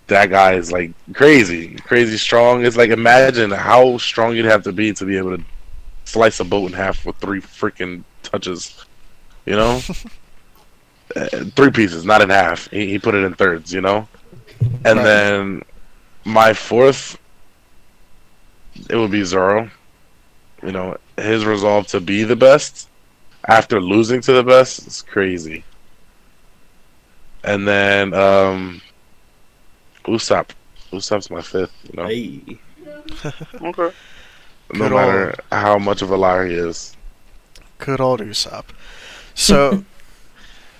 That guy is like crazy strong. It's like, imagine how strong you'd have to be able to slice a boat in half with 3 freaking touches. 3 pieces, not in half. He put it in thirds. And Right. then my 4th, it would be Zoro. His resolve to be the best after losing to the best is crazy. And then Usopp. Usopp's my 5th. Hey. Okay. No Good matter how much of a liar he is. Good old Usopp. So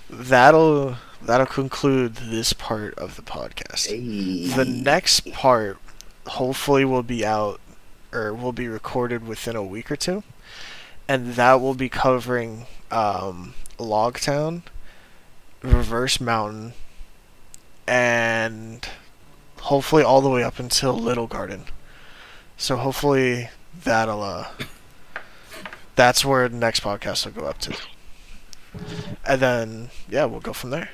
that'll conclude this part of the podcast. Hey. The next part hopefully will be out or will be recorded within a week or 2, and that will be covering Logtown, Reverse Mountain, and hopefully all the way up until Little Garden. So hopefully that's where the next podcast will go up to. And then, yeah, we'll go from there.